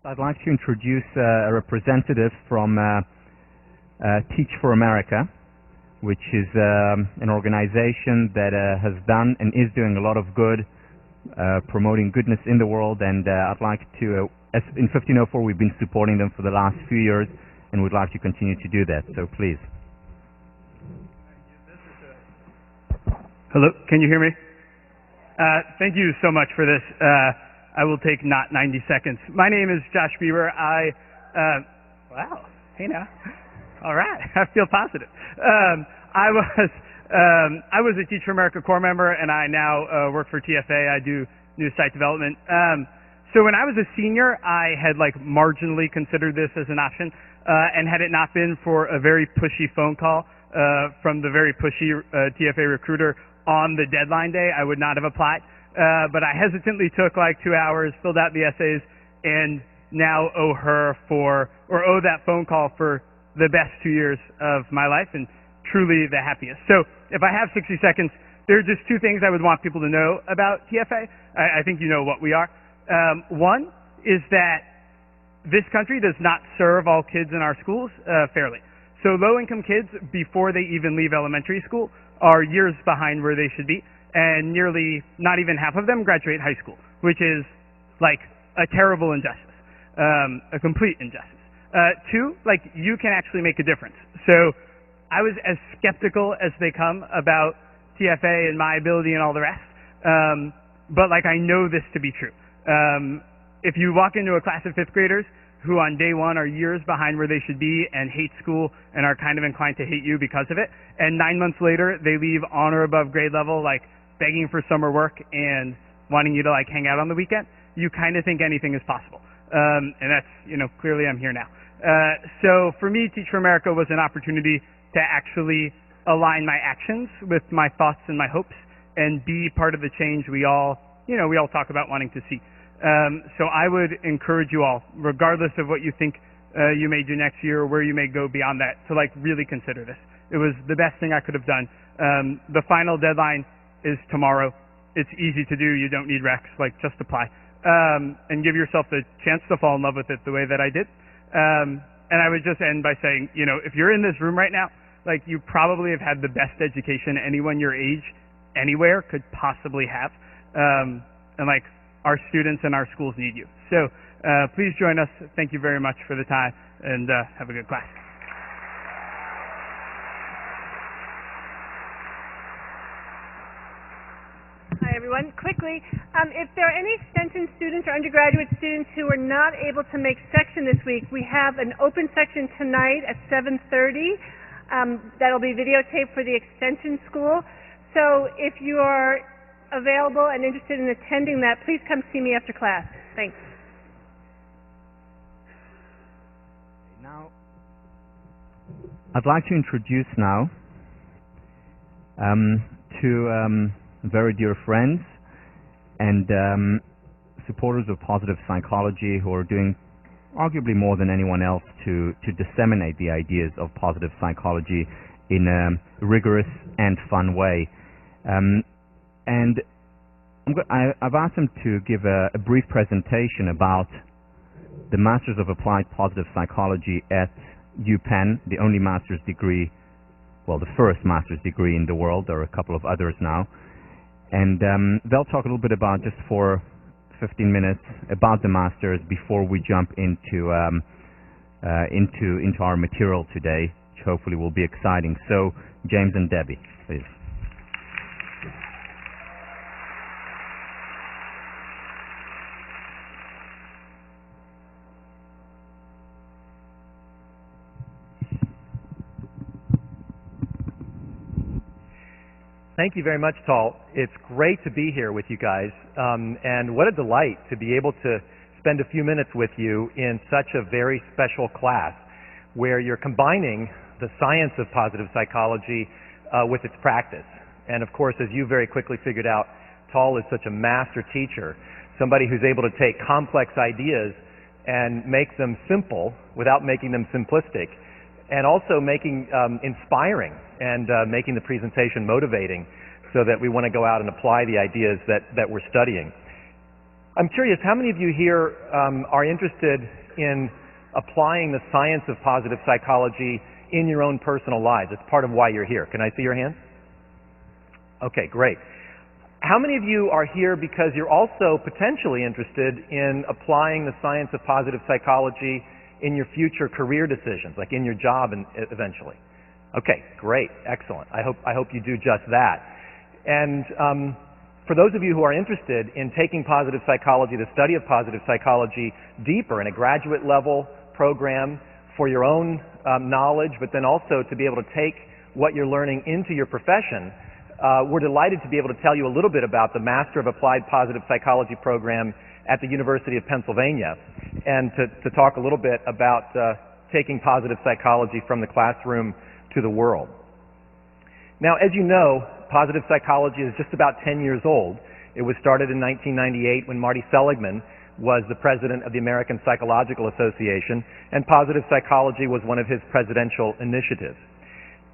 I'd like to introduce a representative from Teach for America, which is an organization that has done and is doing a lot of good, promoting goodness in the world, and I'd like to, in 1504 we've been supporting them for the last few years, and we'd like to continue to do that, so please. Hello, can you hear me? Thank you so much for this. I will take not 90 seconds. My name is Josh Bieber. Wow, hey now. All right, I feel positive. I was a Teach for America Corps member, and I now work for TFA. I do new site development. So when I was a senior, I had marginally considered this as an option, and had it not been for a very pushy phone call from the very pushy TFA recruiter on the deadline day, I would not have applied. But I hesitantly took 2 hours, filled out the essays, and now owe that phone call for the best 2 years of my life, and truly the happiest. So if I have 60 seconds, there are just two things I would want people to know about TFA. I think you know what we are. One is that this country does not serve all kids in our schools fairly. So low-income kids, before they even leave elementary school, are years behind where they should be, and nearly not even half of them graduate high school, which is a terrible injustice, a complete injustice. Two, you can actually make a difference. So I was as skeptical as they come about TFA and my ability and all the rest, but I know this to be true. If you walk into a class of fifth graders who on day one are years behind where they should be and hate school and are kind of inclined to hate you because of it, and 9 months later they leave on or above grade level begging for summer work and wanting you to hang out on the weekend, you kind of think anything is possible. And that's, clearly I'm here now. So for me, Teach for America was an opportunity to actually align my actions with my thoughts and my hopes and be part of the change we all talk about wanting to see. So I would encourage you all, regardless of what you think you may do next year or where you may go beyond that, to really consider this. It was the best thing I could have done. The final deadline is tomorrow. It's easy to do. You don't need recs. Just apply. And give yourself the chance to fall in love with it the way that I did. And I would just end by saying, if you're in this room right now, you probably have had the best education anyone your age anywhere could possibly have. And our students and our schools need you. So please join us. Thank you very much for the time, and have a good class. Hi, everyone. Quickly, if there are any extension students or undergraduate students who are not able to make section this week, we have an open section tonight at 7:30. That'll be videotaped for the extension school. So if you are available and interested in attending that, please come see me after class. Thanks. Now, I'd like to introduce now two very dear friends and supporters of positive psychology who are doing arguably more than anyone else to disseminate the ideas of positive psychology in a rigorous and fun way. And I've asked them to give a brief presentation about the Masters of Applied Positive Psychology at UPenn, the only master's degree, well, the first master's degree in the world. There are a couple of others now. And they'll talk a little bit about, just for 15 minutes, about the masters before we jump into our material today, which hopefully will be exciting. So, James and Debbie, please. Thank you very much, Tal. It's great to be here with you guys, and what a delight to be able to spend a few minutes with you in such a very special class where you're combining the science of positive psychology with its practice. And of course, as you very quickly figured out, Tal is such a master teacher, somebody who's able to take complex ideas and make them simple without making them simplistic, and also making inspiring and making the presentation motivating so that we want to go out and apply the ideas that we're studying. I'm curious, how many of you here are interested in applying the science of positive psychology in your own personal lives? It's part of why you're here. Can I see your hands? Okay, great. How many of you are here because you're also potentially interested in applying the science of positive psychology in your future career decisions, like in your job and eventually? Okay, great, excellent. I hope you do just that. And for those of you who are interested in taking positive psychology, the study of positive psychology deeper in a graduate level program for your own knowledge, but then also to be able to take what you're learning into your profession, we're delighted to be able to tell you a little bit about the Master of Applied Positive Psychology program at the University of Pennsylvania, and to talk a little bit about taking positive psychology from the classroom to the world. Now, as you know, positive psychology is just about 10 years old. It was started in 1998 when Marty Seligman was the president of the American Psychological Association, and positive psychology was one of his presidential initiatives.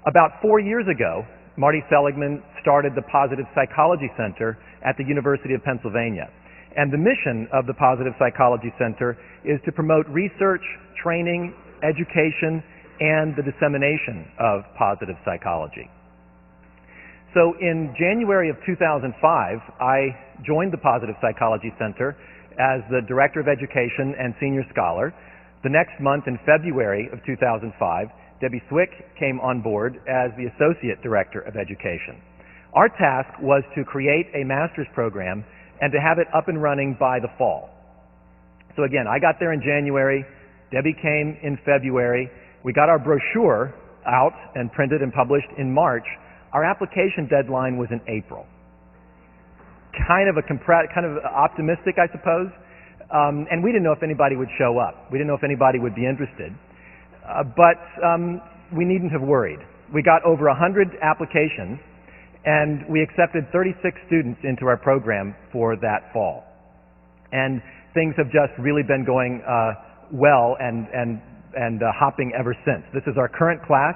About 4 years ago, Marty Seligman started the Positive Psychology Center at the University of Pennsylvania. And the mission of the Positive Psychology Center is to promote research, training, education, and the dissemination of positive psychology. So in January of 2005, I joined the Positive Psychology Center as the Director of Education and Senior Scholar. The next month, in February of 2005, Debbie Swick came on board as the Associate Director of Education. Our task was to create a master's program and to have it up and running by the fall. So again, I got there in January, Debbie came in February, we got our brochure out and printed and published in March. Our application deadline was in April. Kind of optimistic, I suppose, and we didn't know if anybody would show up. We didn't know if anybody would be interested. But we needn't have worried. We got over 100 applications, and we accepted 36 students into our program for that fall. And things have just really been going well and hopping ever since. This is our current class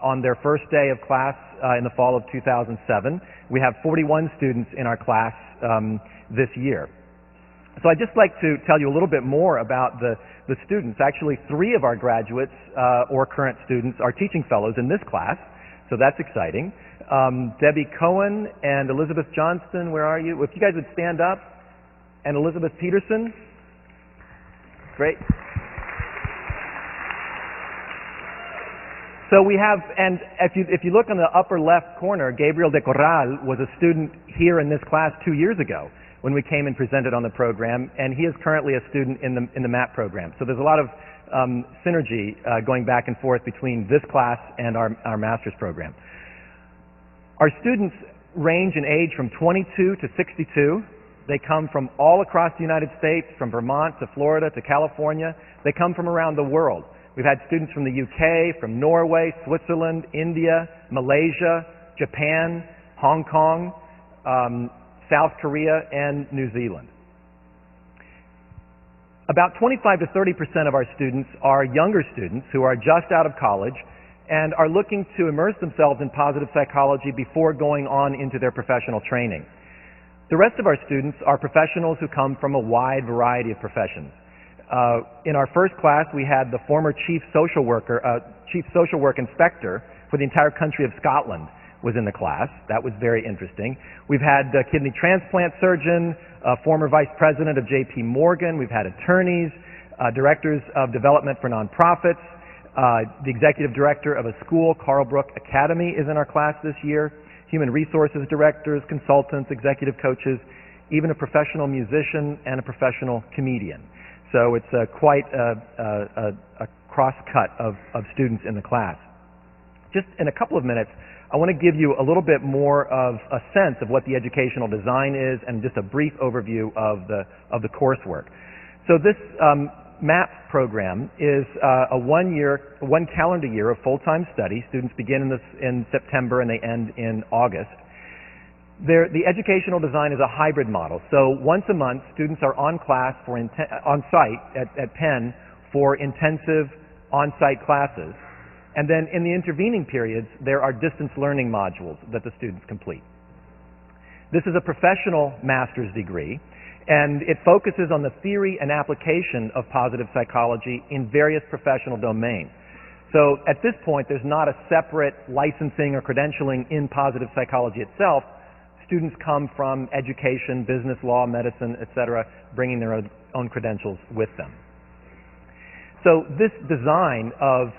on their first day of class in the fall of 2007. We have 41 students in our class this year. So I'd just like to tell you a little bit more about the students. Actually, 3 of our graduates or current students are teaching fellows in this class, so that's exciting. Debbie Cohen and Elizabeth Johnston, where are you? If you guys would stand up. And Elizabeth Peterson. Great. So we have, and if you look on the upper left corner, Gabriel de Corral was a student here in this class 2 years ago when we came and presented on the program, and he is currently a student in the MAP program. So there's a lot of synergy going back and forth between this class and our master's program. Our students range in age from 22 to 62. They come from all across the United States, from Vermont to Florida to California. They come from around the world. We've had students from the UK, from Norway, Switzerland, India, Malaysia, Japan, Hong Kong, South Korea, and New Zealand. About 25 to 30% of our students are younger students who are just out of college and are looking to immerse themselves in positive psychology before going on into their professional training. The rest of our students are professionals who come from a wide variety of professions. In our first class, we had the former chief social work inspector for the entire country of Scotland was in the class. That was very interesting. We've had a kidney transplant surgeon, a former vice president of J.P. Morgan. We've had attorneys, directors of development for nonprofits. The executive director of a school, Carlbrook Academy, is in our class this year. Human resources directors, consultants, executive coaches, even a professional musician and a professional comedian. So it's quite a cross-cut of students in the class. Just in a couple of minutes, I want to give you a little bit more of a sense of what the educational design is and just a brief overview of the coursework. So this MAP program is a one calendar year of full-time study. Students begin in September and they end in August. The educational design is a hybrid model. So once a month, students are on site at Penn for intensive on-site classes. And then in the intervening periods, there are distance learning modules that the students complete. This is a professional master's degree, And it focuses on the theory and application of positive psychology in various professional domains. So at this point, there's not a separate licensing or credentialing in positive psychology itself. Students come from education, business law, medicine, etc., bringing their own credentials with them. So this design of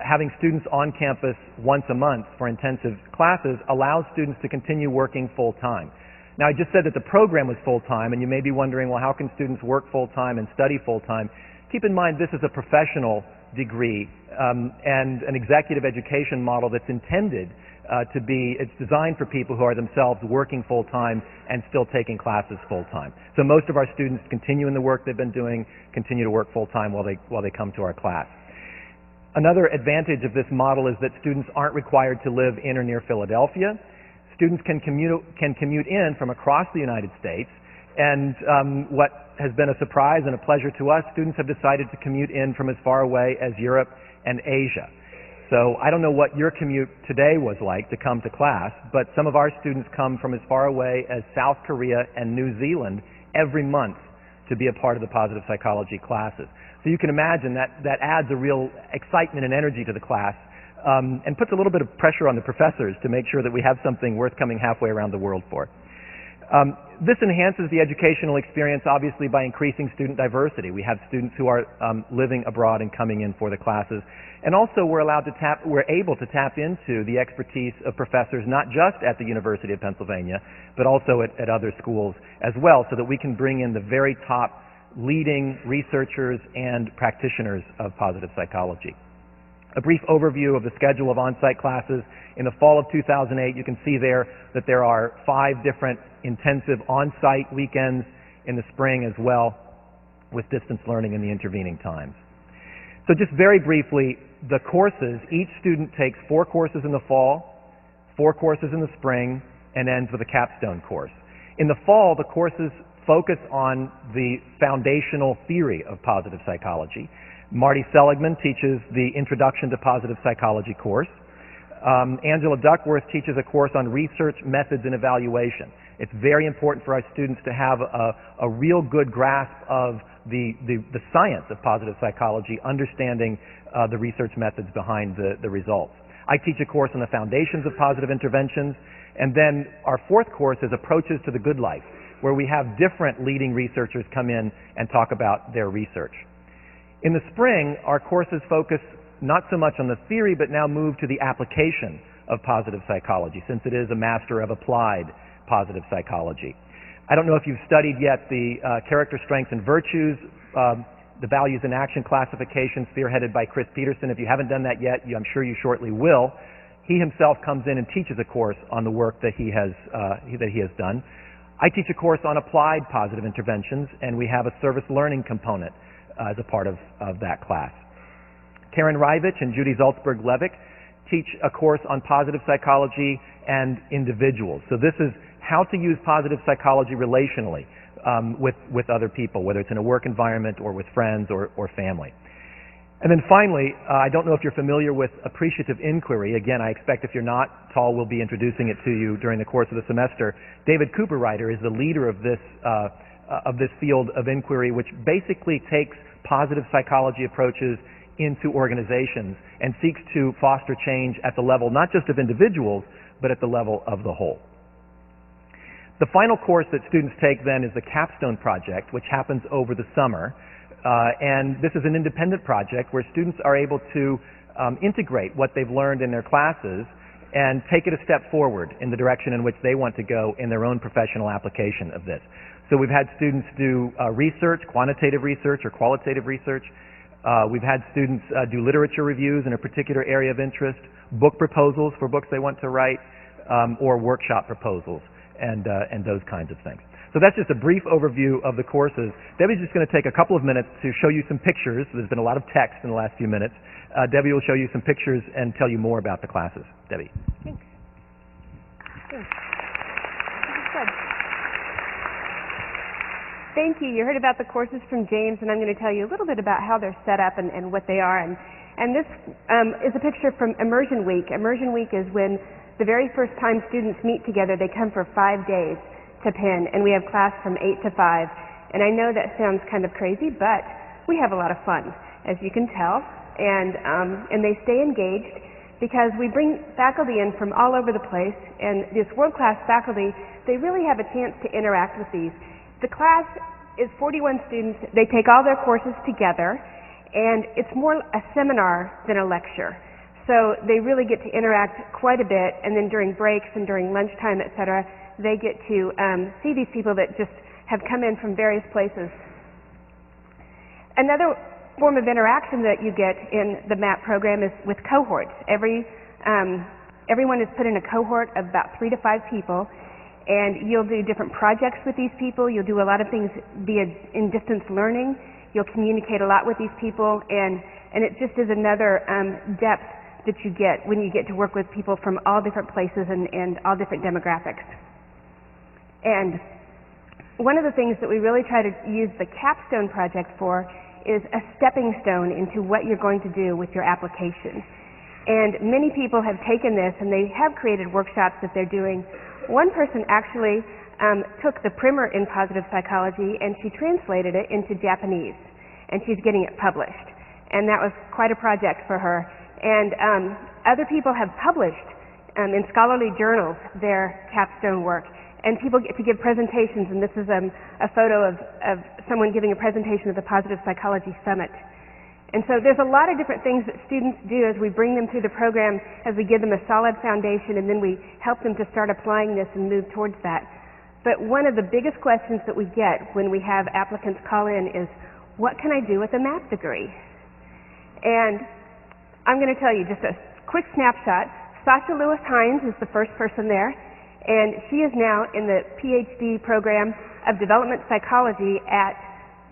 having students on campus once a month for intensive classes allows students to continue working full-time. Now, I just said that the program was full-time, and you may be wondering, well, how can students work full-time and study full-time? Keep in mind this is a professional degree and an executive education model that's intended it's designed for people who are themselves working full-time and still taking classes full-time. So most of our students continue in the work they've been doing, continue to work full-time while they come to our class. Another advantage of this model is that students aren't required to live in or near Philadelphia. Students can commute in from across the United States, and what has been a surprise and a pleasure to us, students have decided to commute in from as far away as Europe and Asia. So I don't know what your commute today was like to come to class, but some of our students come from as far away as South Korea and New Zealand every month to be a part of the positive psychology classes. So you can imagine that adds a real excitement and energy to the class and puts a little bit of pressure on the professors to make sure that we have something worth coming halfway around the world for. This enhances the educational experience, obviously, by increasing student diversity. We have students who are living abroad and coming in for the classes. And also we're able to tap into the expertise of professors, not just at the University of Pennsylvania, but also at other schools as well, so that we can bring in the very top leading researchers and practitioners of positive psychology. A brief overview of the schedule of on-site classes. In the fall of 2008, you can see there that there are 5 different intensive on-site weekends in the spring as well, with distance learning in the intervening times. So just very briefly, the courses, each student takes 4 courses in the fall, 4 courses in the spring, and ends with a capstone course. In the fall, the courses focus on the foundational theory of positive psychology. Marty Seligman teaches the Introduction to Positive Psychology course. Angela Duckworth teaches a course on research, methods, and evaluation. It's very important for our students to have a real good grasp of the science of positive psychology, understanding the research methods behind the results. I teach a course on the foundations of positive interventions, and then our 4th course is Approaches to the Good Life, where we have different leading researchers come in and talk about their research. In the spring, our courses focus not so much on the theory, but now move to the application of positive psychology, since it is a Master of Applied Positive Psychology. I don't know if you've studied yet the Character, Strengths, and Virtues, the Values in Action classification spearheaded by Chris Peterson. If you haven't done that yet, I'm sure you shortly will. He himself comes in and teaches a course on the work that he has done. I teach a course on applied positive interventions, and we have a service learning component as a part of that class. Karen Rivich and Judy Zaltzberg-Levick teach a course on positive psychology and individuals. So this is how to use positive psychology relationally with other people, whether it's in a work environment or with friends or family. And then finally, I don't know if you're familiar with appreciative inquiry. Again, I expect if you're not, Tal will be introducing it to you during the course of the semester. David Cooperrider is the leader of this field of inquiry, which basically takes positive psychology approaches into organizations and seeks to foster change at the level not just of individuals, but at the level of the whole. The final course that students take then is the Capstone Project, which happens over the summer. And this is an independent project where students are able to integrate what they've learned in their classes and take it a step forward in the direction in which they want to go in their own professional application of this. So we've had students do research, quantitative research or qualitative research. We've had students do literature reviews in a particular area of interest, book proposals for books they want to write, or workshop proposals, and those kinds of things. So that's just a brief overview of the courses. Debbie's just going to take a couple of minutes to show you some pictures. There's been a lot of text in the last few minutes. Debbie will show you some pictures and tell you more about the classes. Debbie. Thanks. Good. Thank you. You heard about the courses from James, and I'm going to tell you a little bit about how they're set up and what they are. And this is a picture from Immersion Week. Immersion Week is when the very first time students meet together, they come for 5 days to Penn, and we have class from 8 to 5. And I know that sounds kind of crazy, but we have a lot of fun, as you can tell. And they stay engaged because we bring faculty in from all over the place, and this world-class faculty, they really have a chance to interact with these. The class is 41 students. They take all their courses together, and it's more a seminar than a lecture. So they really get to interact quite a bit, and then during breaks and during lunchtime, etc., they get to see these people that just have come in from various places. Another form of interaction that you get in the MAP program is with cohorts. Everyone is put in a cohort of about 3 to 5 people, and you'll do different projects with these people. You'll do a lot of things via in distance learning. You'll communicate a lot with these people, and it just is another depth that you get when you get to work with people from all different places and all different demographics. And one of the things that we really try to use the capstone project for is a stepping stone into what you're going to do with your application. And many people have taken this and they have created workshops that they're doing. One person actually took the primer in positive psychology and she translated it into Japanese, and she's getting it published. And that was quite a project for her. And other people have published in scholarly journals their capstone work. And people get to give presentations, and this is a photo of someone giving a presentation at the Positive Psychology Summit. And so there's a lot of different things that students do as we bring them through the program, as we give them a solid foundation, and then we help them to start applying this and move towards that. But one of the biggest questions that we get when we have applicants call in is, what can I do with a MAP degree? And I'm going to tell you just a quick snapshot. Sasha Lewis-Hines is the first person there. And she is now in the PhD program of development psychology at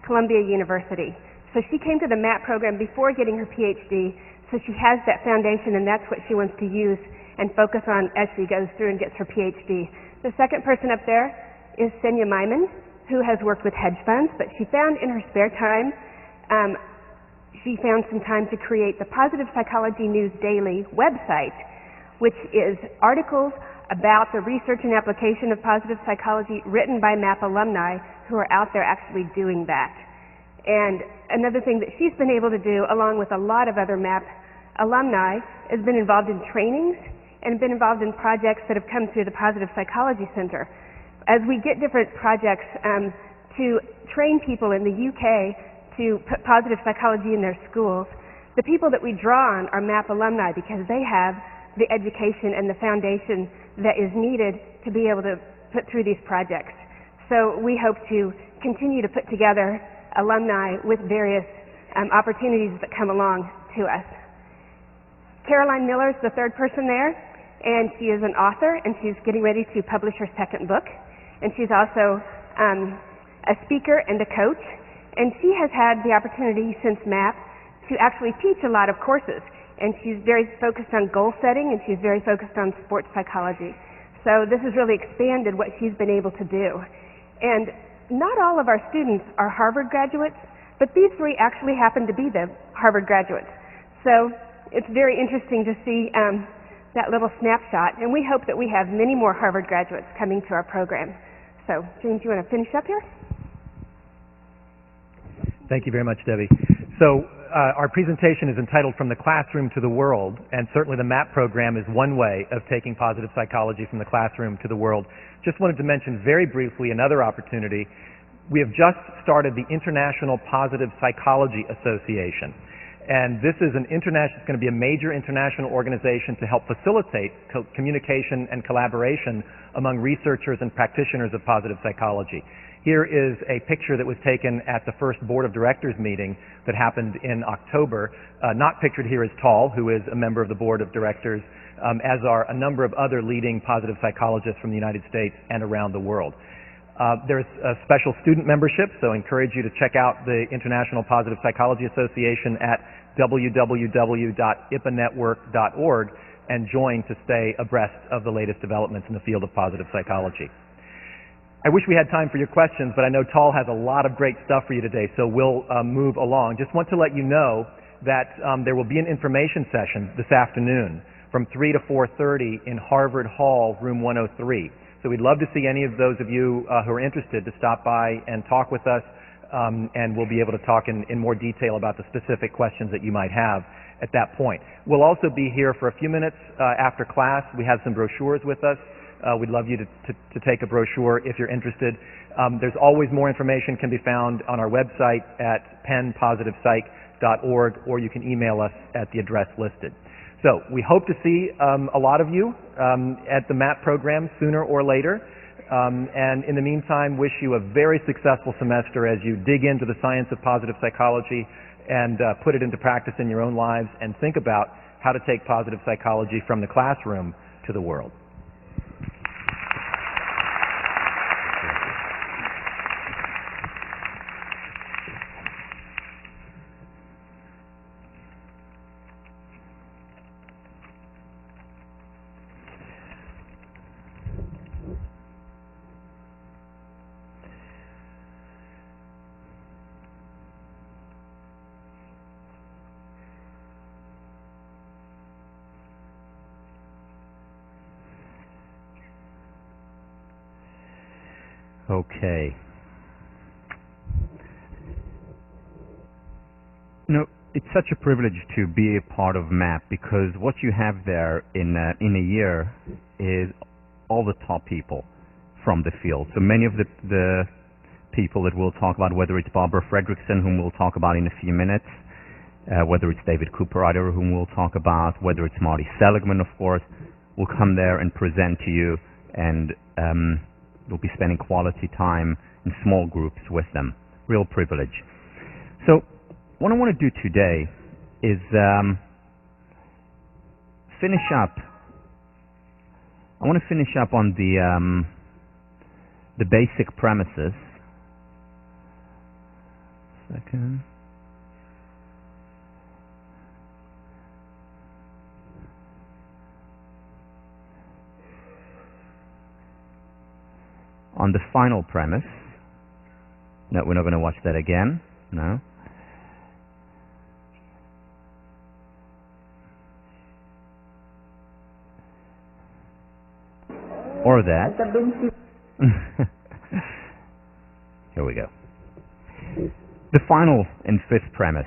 Columbia University. So she came to the MAP program before getting her PhD, so she has that foundation, and that's what she wants to use and focus on as she goes through and gets her PhD. The second person up there is Senya Myman, who has worked with hedge funds, but she found in her spare time, she found some time to create the Positive Psychology News Daily website, which is articles about the research and application of positive psychology written by MAP alumni who are out there actually doing that. And another thing that she's been able to do, along with a lot of other MAP alumni, has been involved in trainings and been involved in projects that have come through the Positive Psychology Center. As we get different projects to train people in the UK to put positive psychology in their schools, the people that we draw on are MAP alumni because they have the education and the foundation that is needed to be able to put through these projects. So we hope to continue to put together alumni with various opportunities that come along to us. Caroline Miller is the third person there, and she is an author, and she's getting ready to publish her second book. And she's also a speaker and a coach, and she has had the opportunity since MAP to actually teach a lot of courses. And she's very focused on goal setting, and she's very focused on sports psychology. So this has really expanded what she's been able to do. And not all of our students are Harvard graduates, but these 3 actually happen to be the Harvard graduates. So it's very interesting to see that little snapshot, and we hope that we have many more Harvard graduates coming to our program. So, James, you want to finish up here? Thank you very much, Debbie. So our presentation is entitled From the Classroom to the World, and certainly the MAP program is one way of taking positive psychology from the classroom to the world. Just wanted to mention very briefly another opportunity. We have just started the International Positive Psychology Association, and this is it's going to be a major international organization to help facilitate communication and collaboration among researchers and practitioners of positive psychology. Here is a picture that was taken at the first Board of Directors meeting that happened in October. Not pictured here is Tal, who is a member of the Board of Directors, as are a number of other leading positive psychologists from the United States and around the world. There's a special student membership, so I encourage you to check out the International Positive Psychology Association at www.ipanetwork.org and join to stay abreast of the latest developments in the field of positive psychology. I wish we had time for your questions, but I know Tal has a lot of great stuff for you today, so we'll move along. Just want to let you know that there will be an information session this afternoon from 3 to 4:30 in Harvard Hall, room 103. So we'd love to see any of those of you who are interested to stop by and talk with us, and we'll be able to talk in more detail about the specific questions that you might have at that point. We'll also be here for a few minutes after class. We have some brochures with us. We'd love you to take a brochure if you're interested. There's always more information can be found on our website at penpositivepsych.org, or you can email us at the address listed. So we hope to see a lot of you at the MAP program sooner or later. And in the meantime, wish you a very successful semester as you dig into the science of positive psychology and put it into practice in your own lives, and think about how to take positive psychology from the classroom to the world. Okay. You know, it's such a privilege to be a part of MAP, because what you have there in a year is all the top people from the field. So many of the people that we'll talk about, whether it's Barbara Fredrickson, whom we'll talk about in a few minutes, whether it's David Cooper-Ryder, whom we'll talk about, whether it's Marty Seligman, of course, will come there and present to you, and we'll be spending quality time in small groups with them. Real privilege. So what I want to do today is finish up. I want to finish up on the basic premises. Second. On the final premise. No, we're not going to watch that again. No. Or that. Here we go. The final and fifth premise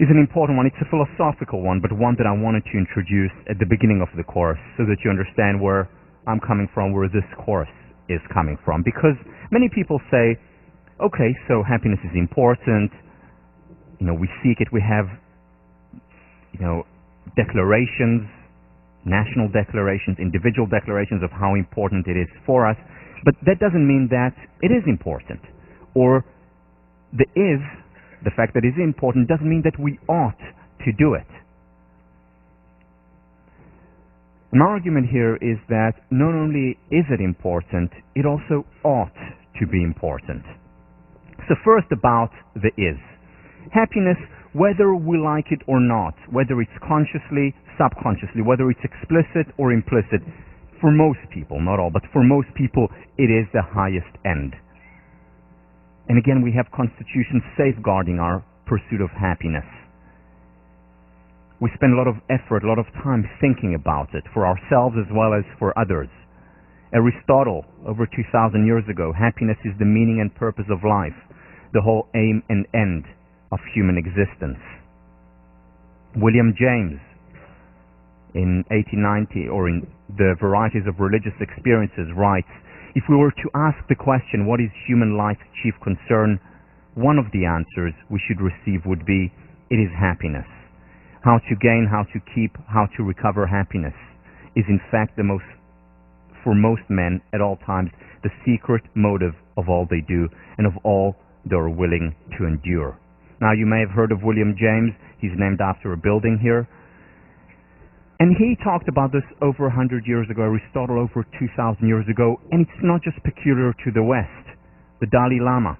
is an important one. It's a philosophical one, but one that I wanted to introduce at the beginning of the course so that you understand where I'm coming from, where this course is coming from. Because many people say, okay, so happiness is important, we seek it, we have, declarations, national declarations, individual declarations of how important it is for us, but that doesn't mean that it is important. Or the fact that it is important doesn't mean that we ought to do it. My argument here is that not only is it important, it also ought to be important. So first about the is. Happiness, whether we like it or not, whether it's consciously, subconsciously, whether it's explicit or implicit, for most people, not all, but for most people, it is the highest end. And again, we have constitutions safeguarding our pursuit of happiness. We spend a lot of effort, a lot of time thinking about it, for ourselves as well as for others. Aristotle, over 2,000 years ago, happiness is the meaning and purpose of life, the whole aim and end of human existence. William James, in 1890, or in The Varieties of Religious Experiences, writes, if we were to ask the question, what is human life's chief concern, one of the answers we should receive would be, it is happiness. How to gain, how to keep, how to recover happiness is in fact for most men at all times, the secret motive of all they do and of all they are willing to endure. Now you may have heard of William James. He's named after a building here. And he talked about this over 100 years ago, Aristotle over 2,000 years ago, and it's not just peculiar to the West. The Dalai Lama,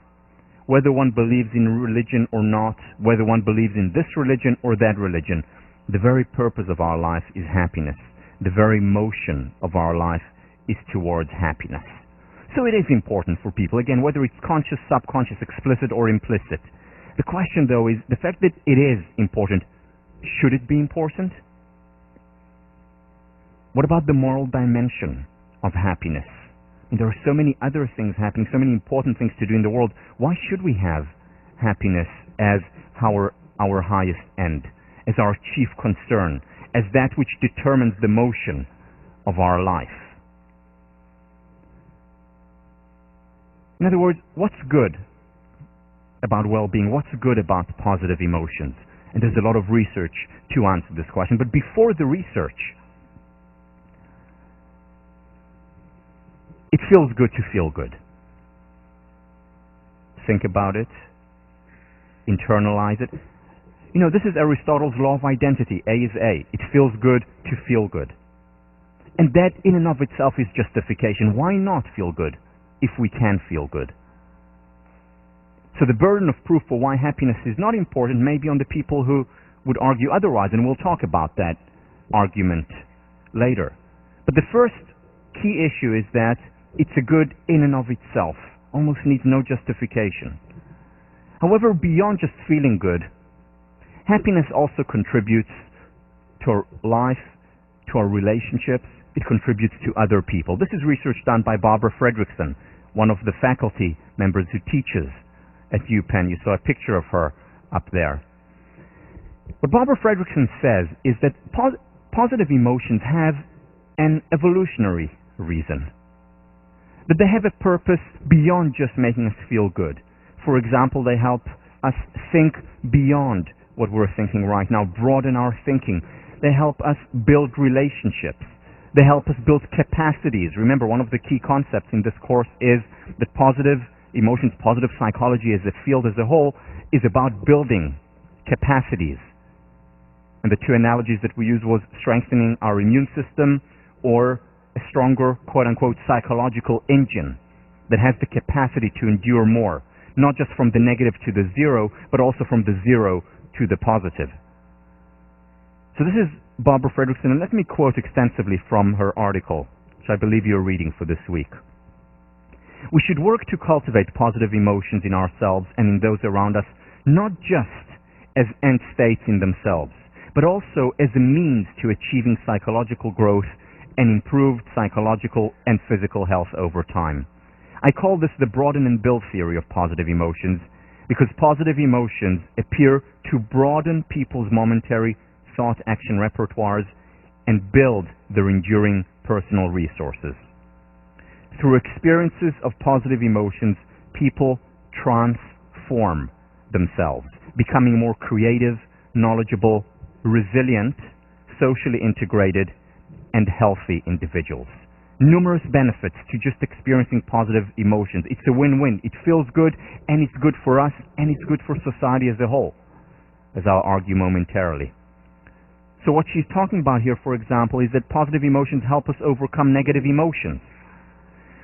whether one believes in religion or not, whether one believes in this religion or that religion, the very purpose of our life is happiness. The very motion of our life is towards happiness. So it is important for people, again, whether it's conscious, subconscious, explicit, or implicit. The question, though, is the fact that it is important, should it be important? What about the moral dimension of happiness. And there are so many other things happening, so many important things to do in the world. Why should we have happiness as our highest end, as our chief concern, as that which determines the motion of our life? In other words, what's good about well-being? What's good about positive emotions? And there's a lot of research to answer this question. But before the research, it feels good to feel good. Think about it. Internalize it. You know, this is Aristotle's law of identity. A is A. It feels good to feel good. And that in and of itself is justification. Why not feel good if we can feel good? So the burden of proof for why happiness is not important may be on the people who would argue otherwise, and we'll talk about that argument later. But the first key issue is that it's a good in and of itself, almost needs no justification. However, beyond just feeling good, happiness also contributes to our life, to our relationships. It contributes to other people. This is research done by Barbara Fredrickson, one of the faculty members who teaches at UPenn. You saw a picture of her up there. What Barbara Fredrickson says is that positive emotions have an evolutionary reason, that they have a purpose beyond just making us feel good. For example, they help us think beyond what we're thinking right now, broaden our thinking. They help us build relationships. They help us build capacities. Remember, one of the key concepts in this course is that positive emotions, positive psychology as a field as a whole, is about building capacities. And the two analogies that we used was strengthening our immune system or a stronger, quote-unquote, psychological engine that has the capacity to endure more, not just from the negative to the zero, but also from the zero to the positive. So this is Barbara Fredrickson, and let me quote extensively from her article, which I believe you're reading for this week. We should work to cultivate positive emotions in ourselves and in those around us, not just as end states in themselves, but also as a means to achieving psychological growth and improved psychological and physical health over time. I call this the broaden and build theory of positive emotions, because positive emotions appear to broaden people's momentary thought-action repertoires and build their enduring personal resources. Through experiences of positive emotions, people transform themselves, becoming more creative, knowledgeable, resilient, socially integrated, and healthy individuals. Numerous benefits to just experiencing positive emotions. It's a win-win. It feels good, and it's good for us, and it's good for society as a whole, as I'll argue momentarily. So what she's talking about here, for example, is that positive emotions help us overcome negative emotions.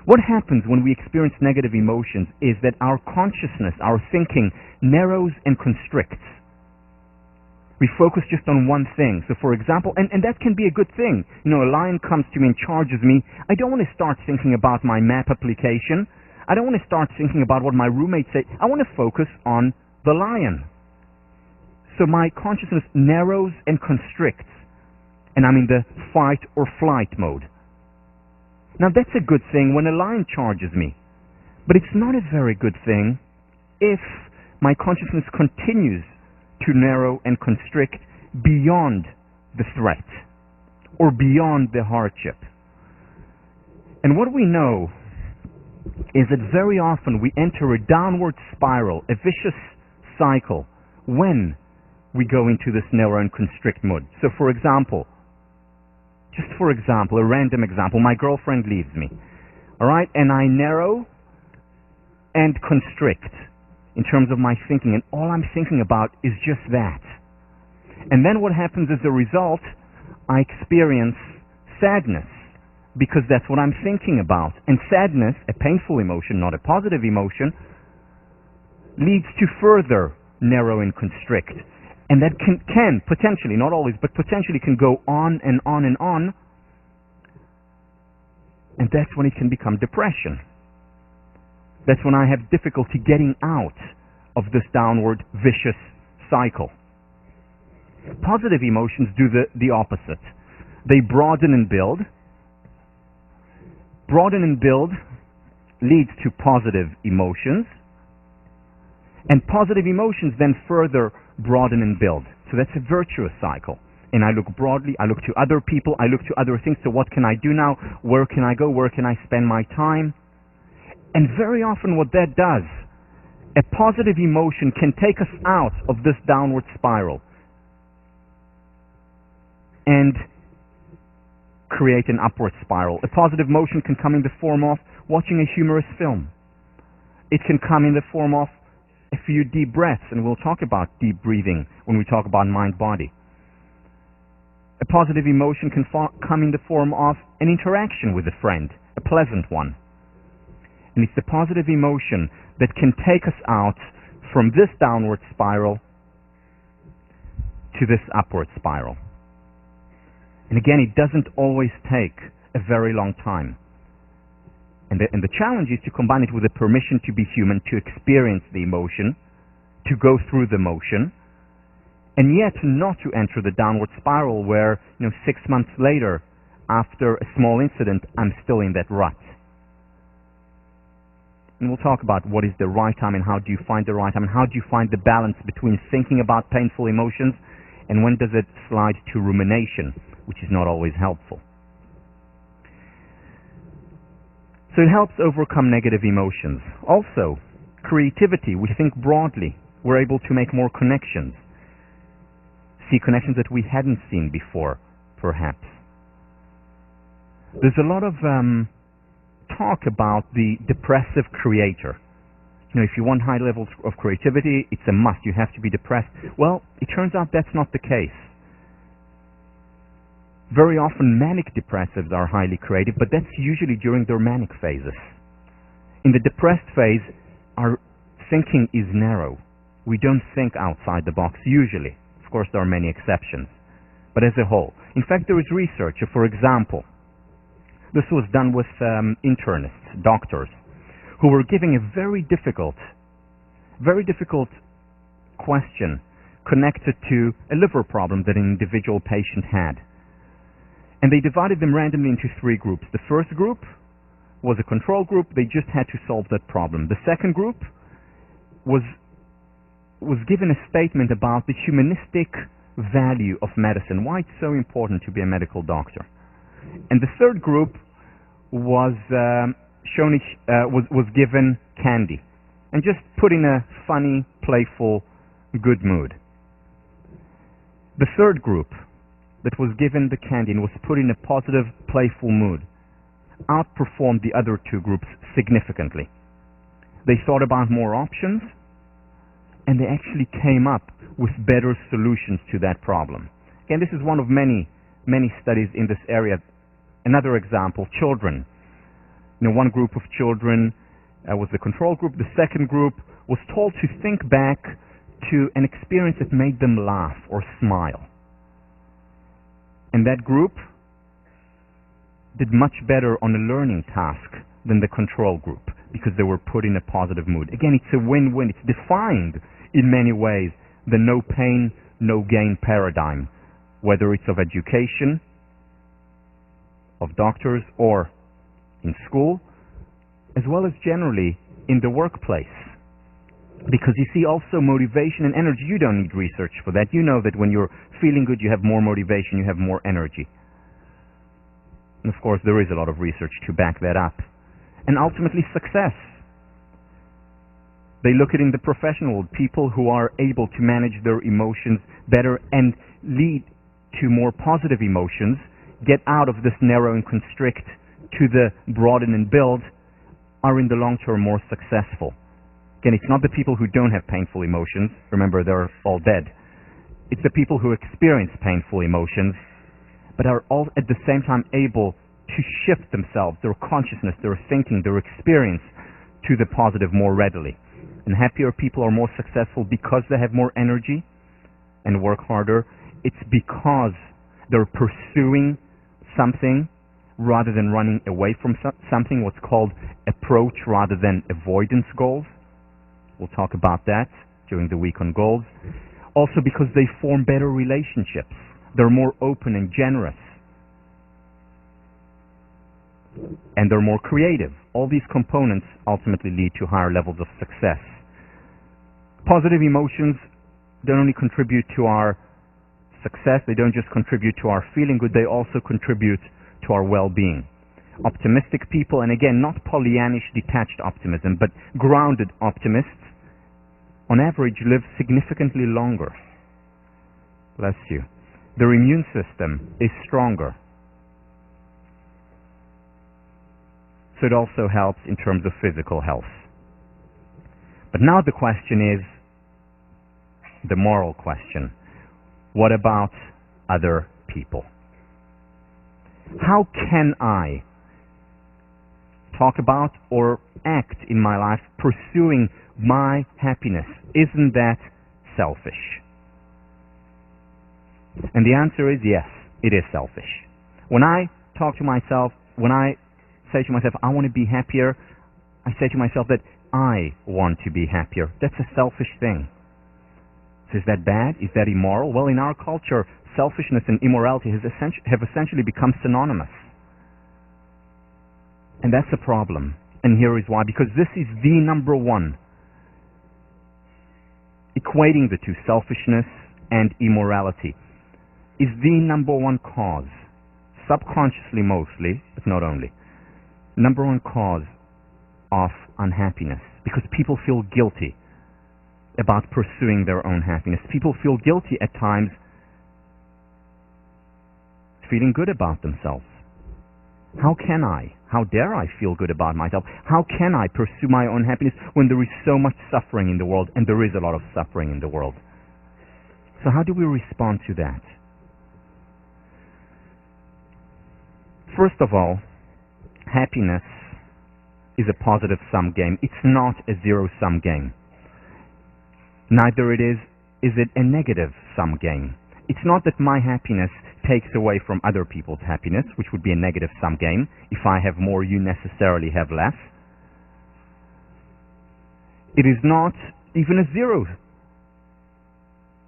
What happens when we experience negative emotions is that our consciousness, our thinking, narrows and constricts. We focus just on one thing. So for example, and that can be a good thing. You know, a lion comes to me and charges me. I don't want to start thinking about my map application. I don't want to start thinking about what my roommates say. I want to focus on the lion. So my consciousness narrows and constricts, and I'm in the fight or flight mode. Now that's a good thing when a lion charges me, but it's not a very good thing if my consciousness continues to narrow and constrict beyond the threat or beyond the hardship. And what we know is that very often we enter a downward spiral, a vicious cycle, when we go into this narrow and constrict mode. So for example, a random example, my girlfriend leaves me, all right, and I narrow and constrict in terms of my thinking, and all I'm thinking about is just that. And then what happens as a result, I experience sadness, because that's what I'm thinking about. And sadness, a painful emotion, not a positive emotion, leads to further narrow and constrict. And that can potentially, not always, but potentially can go on and on and on. And that's when it can become depression. That's when I have difficulty getting out of this downward vicious cycle. Positive emotions do the opposite. They broaden and build. broaden and build leads to positive emotions, and positive emotions then further broaden and build. So that's a virtuous cycle. And I look broadly, I look to other people, I look to other things. So what can I do now? Where can I go? Where can I spend my time? And very often what that does, a positive emotion can take us out of this downward spiral and create an upward spiral. A positive emotion can come in the form of watching a humorous film. It can come in the form of a few deep breaths, and we'll talk about deep breathing when we talk about mind-body. A positive emotion can come in the form of an interaction with a friend, a pleasant one. And it's the positive emotion that can take us out from this downward spiral to this upward spiral. And again, it doesn't always take a very long time. And the challenge is to combine it with the permission to be human, to experience the emotion, to go through the motion, and yet not to enter the downward spiral where, 6 months later, after a small incident, I'm still in that rut. And we'll talk about what is the right time and how do you find the right time and how do you find the balance between thinking about painful emotions and when does it slide to rumination, which is not always helpful. So it helps overcome negative emotions. Also, creativity, we think broadly. We're able to make more connections. See connections that we hadn't seen before, perhaps. There's a lot of talk about the depressive creator. If you want high levels of creativity, it's a must. You have to be depressed. Well, it turns out that's not the case. Very often manic depressives are highly creative, but that's usually during their manic phases. In the depressed phase, our thinking is narrow. We don't think outside the box, usually. Of course, there are many exceptions. But as a whole. In fact, there is research, for example, this was done with internists, doctors, who were giving a very difficult question connected to a liver problem that an individual patient had. And they divided them randomly into 3 groups. The first group was a control group. They just had to solve that problem. The second group was given a statement about the humanistic value of medicine, why it's so important to be a medical doctor. And the third group was given candy and just put in a funny, playful, good mood. The third group that was given the candy and was put in a positive, playful mood outperformed the other 2 groups significantly. They thought about more options, and they actually came up with better solutions to that problem. Again, this is one of many, many studies in this area. Another example, children. One group of children was the control group. The second group was told to think back to an experience that made them laugh or smile. And that group did much better on a learning task than the control group because they were put in a positive mood. Again, it's a win-win. It's defined in many ways the no pain, no gain paradigm, whether it's of education, of doctors, or in school, as well as generally in the workplace. Because you see, also motivation and energy, you don't need research for that. You know that when you're feeling good, you have more motivation, you have more energy. And of course, there is a lot of research to back that up. And ultimately, success. They look at in the professional, people who are able to manage their emotions better and lead to more positive emotions, get out of this narrow and constrict to the broaden and build, are in the long term more successful. Again, it's not the people who don't have painful emotions. Remember, they're all dead. It's the people who experience painful emotions, but are all at the same time able to shift themselves, their consciousness, their thinking, their experience to the positive more readily. And happier people are more successful because they have more energy and work harder. It's because they're pursuing something rather than running away from something, what's called approach rather than avoidance goals. We'll talk about that during the week on goals. Also because they form better relationships. They're more open and generous. and they're more creative. All these components ultimately lead to higher levels of success. Positive emotions don't only contribute to our success, they don't just contribute to our feeling good, they also contribute to our well-being. Optimistic people, and again, not Pollyannish detached optimism, but grounded optimists, on average live significantly longer. Bless you. Their immune system is stronger. So it also helps in terms of physical health. But now the question is the moral question. What about other people? How can I talk about or act in my life pursuing my happiness? Isn't that selfish? And the answer is yes, it is selfish. When I talk to myself, when I say to myself, I want to be happier, I say to myself that I want to be happier. That's a selfish thing. So is that bad? Is that immoral? Well, in our culture, selfishness and immorality have essentially become synonymous. And that's a problem. And here is why. Because this is the number one. Equating the two, selfishness and immorality, is the number one cause, subconsciously mostly, but not only, number one cause of unhappiness. Because people feel guilty about pursuing their own happiness. People feel guilty at times feeling good about themselves. How can I? How dare I feel good about myself? How can I pursue my own happiness when there is so much suffering in the world, and there is a lot of suffering in the world? So how do we respond to that? First of all, happiness is a positive-sum game. It's not a zero-sum game. Neither is it a negative-sum game. It's not that my happiness takes away from other people's happiness, which would be a negative-sum game. If I have more, you necessarily have less. It is not even a zero.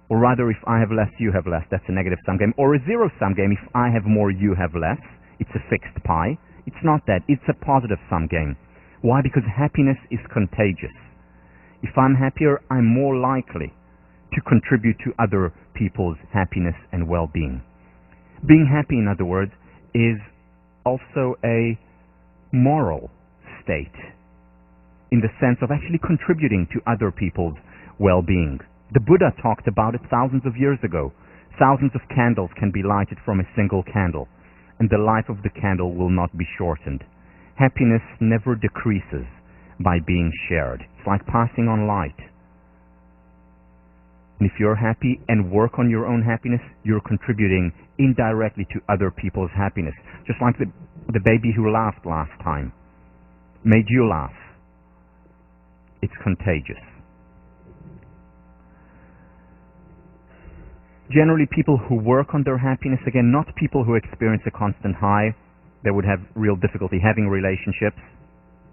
Or rather, if I have less, you have less. That's a negative-sum game. Or a zero-sum game. If I have more, you have less. It's a fixed pie. It's not that. It's a positive-sum game. Why? Because happiness is contagious. If I'm happier, I'm more likely to contribute to other people's happiness and well-being. Being happy, in other words, is also a moral state in the sense of actually contributing to other people's well-being. The Buddha talked about it thousands of years ago. Thousands of candles can be lighted from a single candle, and the life of the candle will not be shortened. Happiness never decreases by being shared. It's like passing on light. And if you're happy and work on your own happiness, you're contributing indirectly to other people's happiness. Just like the baby who laughed last time made you laugh. It's contagious. Generally, people who work on their happiness, again, not people who experience a constant high, they would have real difficulty having relationships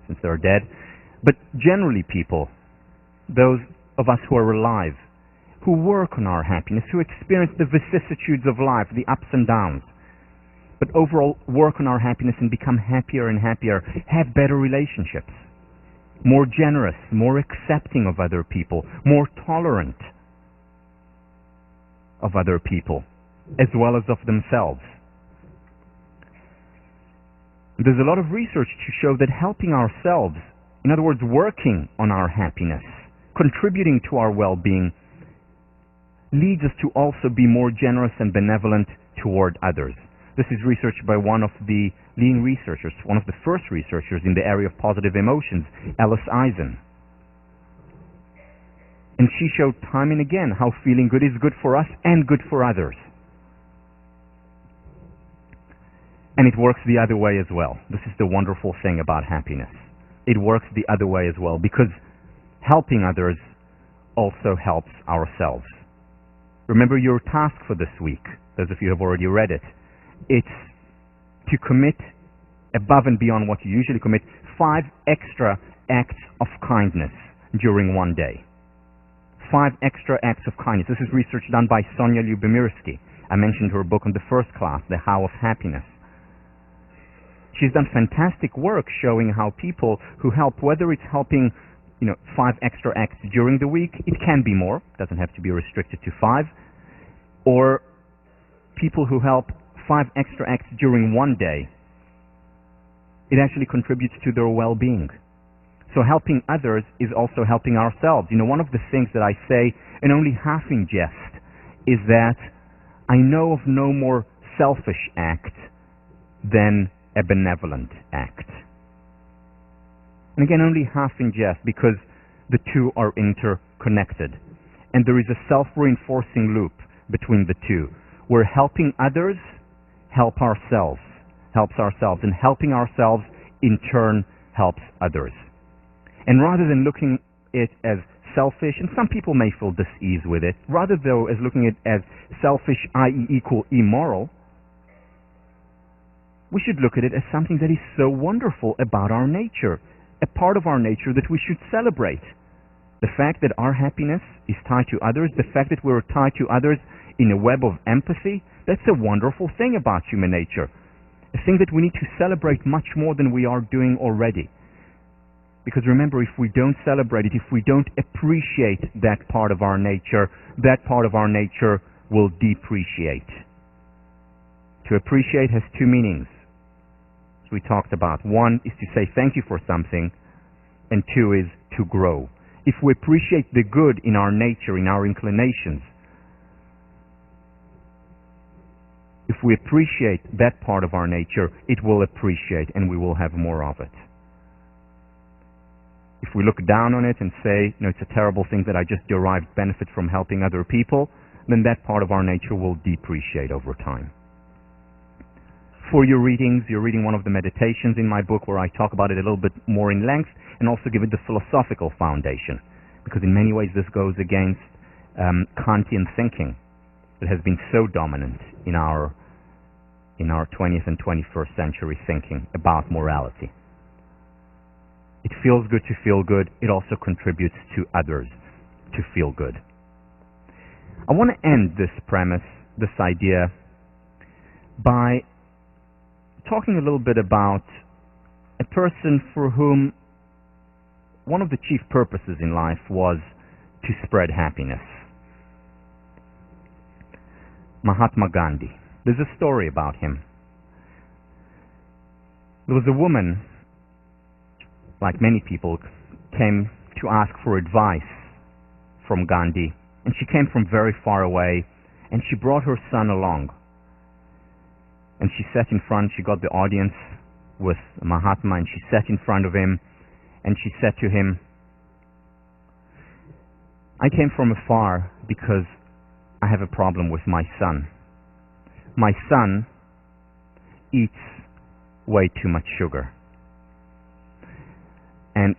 since they're dead. But generally people, those of us who are alive, who work on our happiness, who experience the vicissitudes of life, the ups and downs, but overall work on our happiness and become happier and happier, have better relationships, more generous, more accepting of other people, more tolerant of other people, as well as of themselves. There's a lot of research to show that helping ourselves, in other words, working on our happiness, contributing to our well-being, leads us to also be more generous and benevolent toward others. This is researched by one of the leading researchers, one of the first researchers in the area of positive emotions, Alice Eisen. And she showed time and again how feeling good is good for us and good for others. And it works the other way as well. This is the wonderful thing about happiness. It works the other way as well, because helping others also helps ourselves. Remember your task for this week, those of you who have already read it. It's to commit above and beyond what you usually commit 5 extra acts of kindness during one day. 5 extra acts of kindness. This is research done by Sonia Lyubomirsky. I mentioned her book on the first class, The How of Happiness. She's done fantastic work showing how people who help, whether it's helping 5 extra acts during the week, it can be more, doesn't have to be restricted to 5, or people who help 5 extra acts during one day, it actually contributes to their well-being. So helping others is also helping ourselves. One of the things that I say, and only half in jest, is that I know of no more selfish act than a benevolent act. And again, only half in jest, because the two are interconnected. And there is a self-reinforcing loop between the two, where helping others helps ourselves, and helping ourselves in turn helps others. And rather than looking at it as selfish, and some people may feel dis-ease with it, rather though as looking at it as selfish, i.e. equal immoral, we should look at it as something that is so wonderful about our nature, a part of our nature that we should celebrate. The fact that our happiness is tied to others, the fact that we're tied to others in a web of empathy, that's a wonderful thing about human nature. A thing that we need to celebrate much more than we are doing already. Because remember, if we don't celebrate it, if we don't appreciate that part of our nature will depreciate. To appreciate has 2 meanings, as we talked about. 1 is to say thank you for something, and 2 is to grow. If we appreciate the good in our nature, in our inclinations, if we appreciate that part of our nature, it will appreciate and we will have more of it. If we look down on it and say, it's a terrible thing that I just derived benefit from helping other people, then that part of our nature will depreciate over time. For your readings, you're reading one of the meditations in my book where I talk about it a little bit more in length and also give it the philosophical foundation, because in many ways this goes against Kantian thinking that has been so dominant in our 20th and 21st century thinking about morality. It feels good to feel good. It also contributes to others to feel good. I want to end this premise, this idea, by talking a little bit about a person for whom one of the chief purposes in life was to spread happiness. Mahatma Gandhi. There's a story about him. There was a woman, like many people, came to ask for advice from Gandhi, and she came from very far away, and she brought her son along. And she sat in front, she got the audience with Mahatma, and she sat in front of him, and she said to him, I came from afar because I have a problem with my son. My son eats way too much sugar. And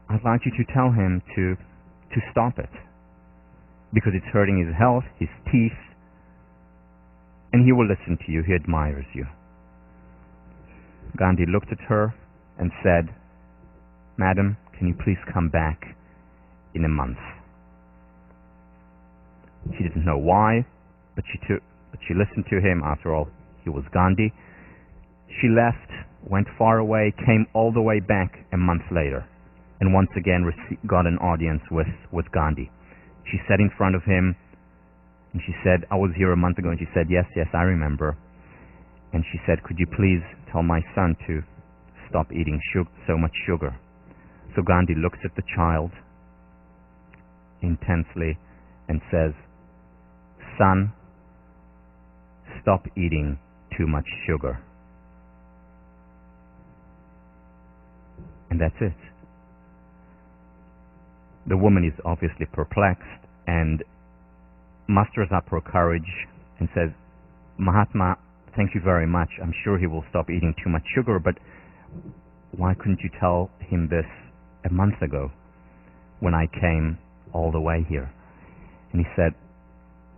I'd like you to tell him to stop it, because it's hurting his health, his teeth, and he will listen to you. He admires you. Gandhi looked at her and said, Madam, can you please come back in a month? She didn't know why, but she listened to him. After all, he was Gandhi. She left, went far away, came all the way back a month later, and once again got an audience with Gandhi. She sat in front of him, and she said, I was here a month ago, and she said, yes, I remember. And she said, could you please tell my son to stop eating so much sugar? So Gandhi looks at the child intensely and says, son, stop eating too much sugar. And that's it. The woman is obviously perplexed and musters up her courage and says, Mahatma, thank you very much. I'm sure he will stop eating too much sugar, but why couldn't you tell him this a month ago when I came all the way here? And he said,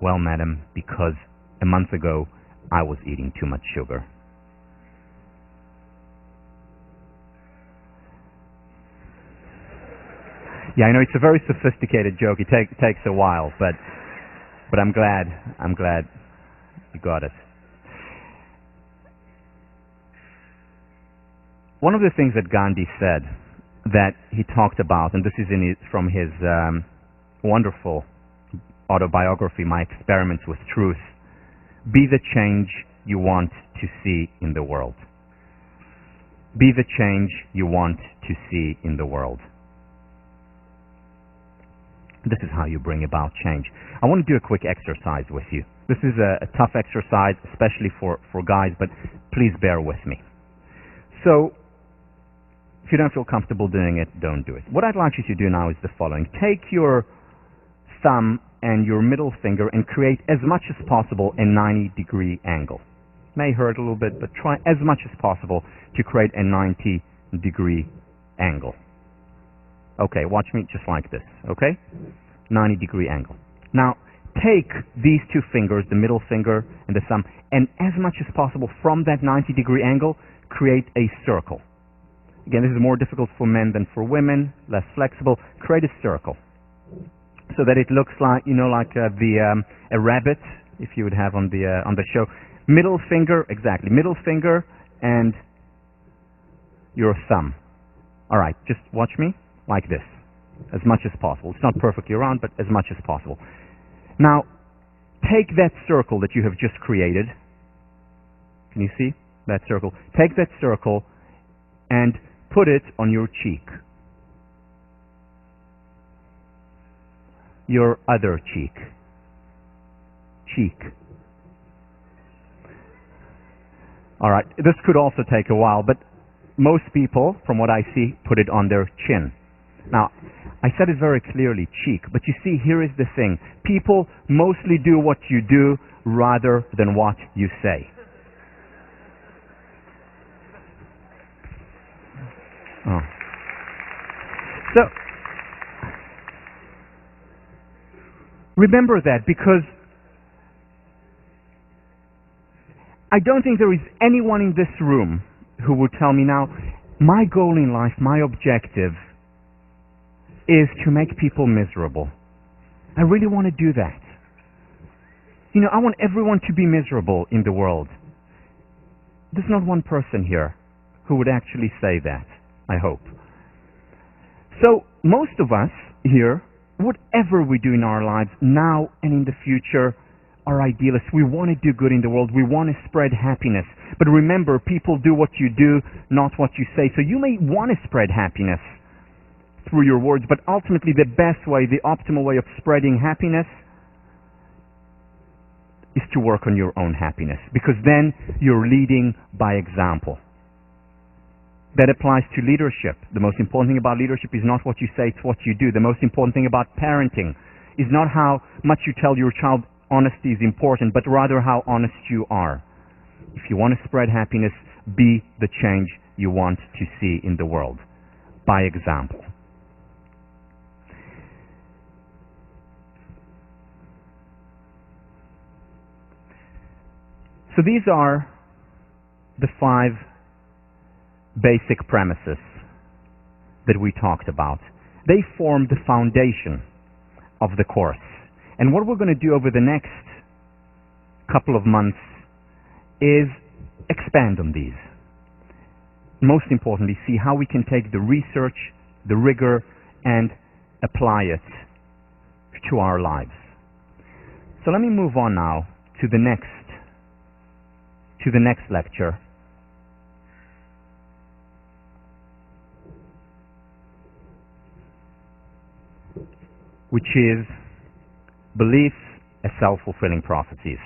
well, madam, because a month ago I was eating too much sugar. Yeah, I know it's a very sophisticated joke. It takes a while, but I'm glad you got it. one of the things that Gandhi said that he talked about, and this is from his wonderful autobiography, My Experiments with Truth, be the change you want to see in the world. Be the change you want to see in the world. This is how you bring about change. I want to do a quick exercise with you. This is a tough exercise, especially for guys, but please bear with me. So, if you don't feel comfortable doing it, don't do it. What I'd like you to do now is the following. Take your thumb and your middle finger and create as much as possible a 90-degree angle. May hurt a little bit, but try as much as possible to create a 90-degree angle. Okay, watch me just like this, okay? 90-degree angle. Now, take these two fingers, the middle finger and the thumb, and as much as possible from that 90-degree angle, create a circle. Again, this is more difficult for men than for women, less flexible. Create a circle so that it looks like, like a rabbit, if you would have on the show. Middle finger, exactly. Middle finger and your thumb. All right, just watch me like this, as much as possible. It's not perfectly round, but as much as possible. Now, take that circle that you have just created. Can you see that circle? Take that circle and put it on your cheek. Your other cheek. Cheek. All right, this could also take a while, but most people, from what I see, put it on their chin. Now, I said it very clearly, cheek, but you see, here is the thing. People mostly do what you do rather than what you say. Oh. So, remember that, because I don't think there is anyone in this room who would tell me now, my goal in life, my objective is to make people miserable. I really want to do that. I want everyone to be miserable in the world. There's not one person here who would actually say that, I hope. So, most of us here, whatever we do in our lives, now and in the future, are idealists. We want to do good in the world. We want to spread happiness. But remember, people do what you do, not what you say. So you may want to spread happiness through your words, but ultimately the best way, the optimal way of spreading happiness is to work on your own happiness, because then you're leading by example. That applies to leadership. The most important thing about leadership is not what you say, it's what you do. The most important thing about parenting is not how much you tell your child honesty is important, but rather how honest you are. If you want to spread happiness, be the change you want to see in the world, by example. So these are the 5 basic premises that we talked about. They form the foundation of the course. And what we're going to do over the next couple of months is expand on these. Most importantly, see how we can take the research, the rigor, and apply it to our lives. So let me move on now to the next lecture. Which is beliefs as self-fulfilling prophecies.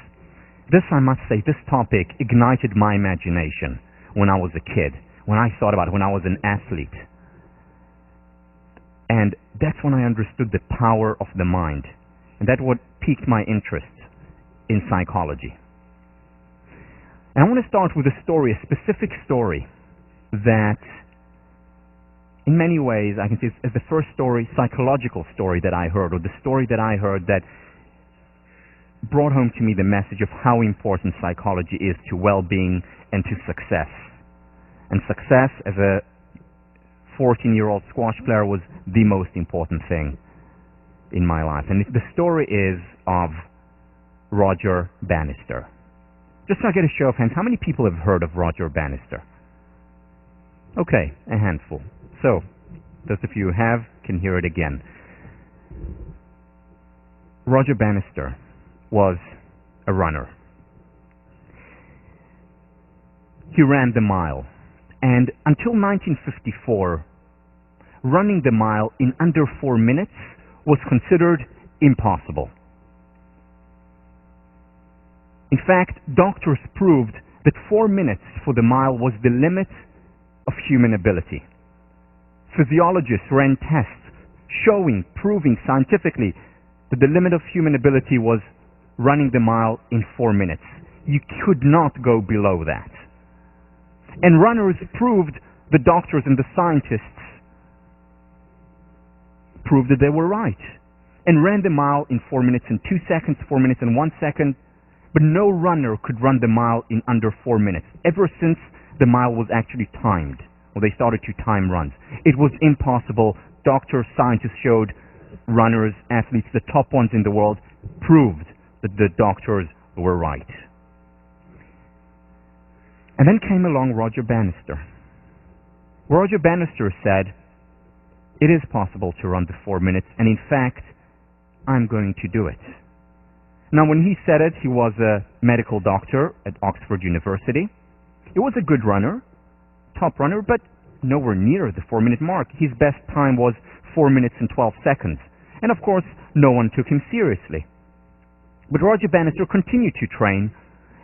This, I must say, this topic ignited my imagination when I was a kid, when I thought about it, when I was an athlete. And that's when I understood the power of the mind. And that's what piqued my interest in psychology. And I want to start with a story, a specific story that in many ways I can see as the first story, psychological story that I heard, or the story that I heard that brought home to me the message of how important psychology is to well-being and to success. And success as a 14-year-old squash player was the most important thing in my life. And the story is of Roger Bannister. Just so I get a show of hands, how many people have heard of Roger Bannister? Okay, a handful. So, those of you who have can hear it again. Roger Bannister was a runner. He ran the mile, and until 1954, running the mile in under 4 minutes was considered impossible. In fact, doctors proved that 4 minutes for the mile was the limit of human ability. Physiologists ran tests proving scientifically that the limit of human ability was running the mile in 4 minutes. You could not go below that. And runners proved, the doctors and the scientists proved that they were right, and ran the mile in 4 minutes and 2 seconds, 4 minutes and 1 second, but no runner could run the mile in under 4 minutes, ever since the mile was actually timed, or they started to time runs. It was impossible. Doctors, scientists showed, runners, athletes, the top ones in the world, proved that the doctors were right. And then came along Roger Bannister. Roger Bannister said, it is possible to run the 4 minutes, and in fact, I'm going to do it. Now, when he said it, he was a medical doctor at Oxford University. He was a good runner, top runner, but nowhere near the 4 minute mark. His best time was 4 minutes and 12 seconds. And of course, no one took him seriously. But Roger Bannister continued to train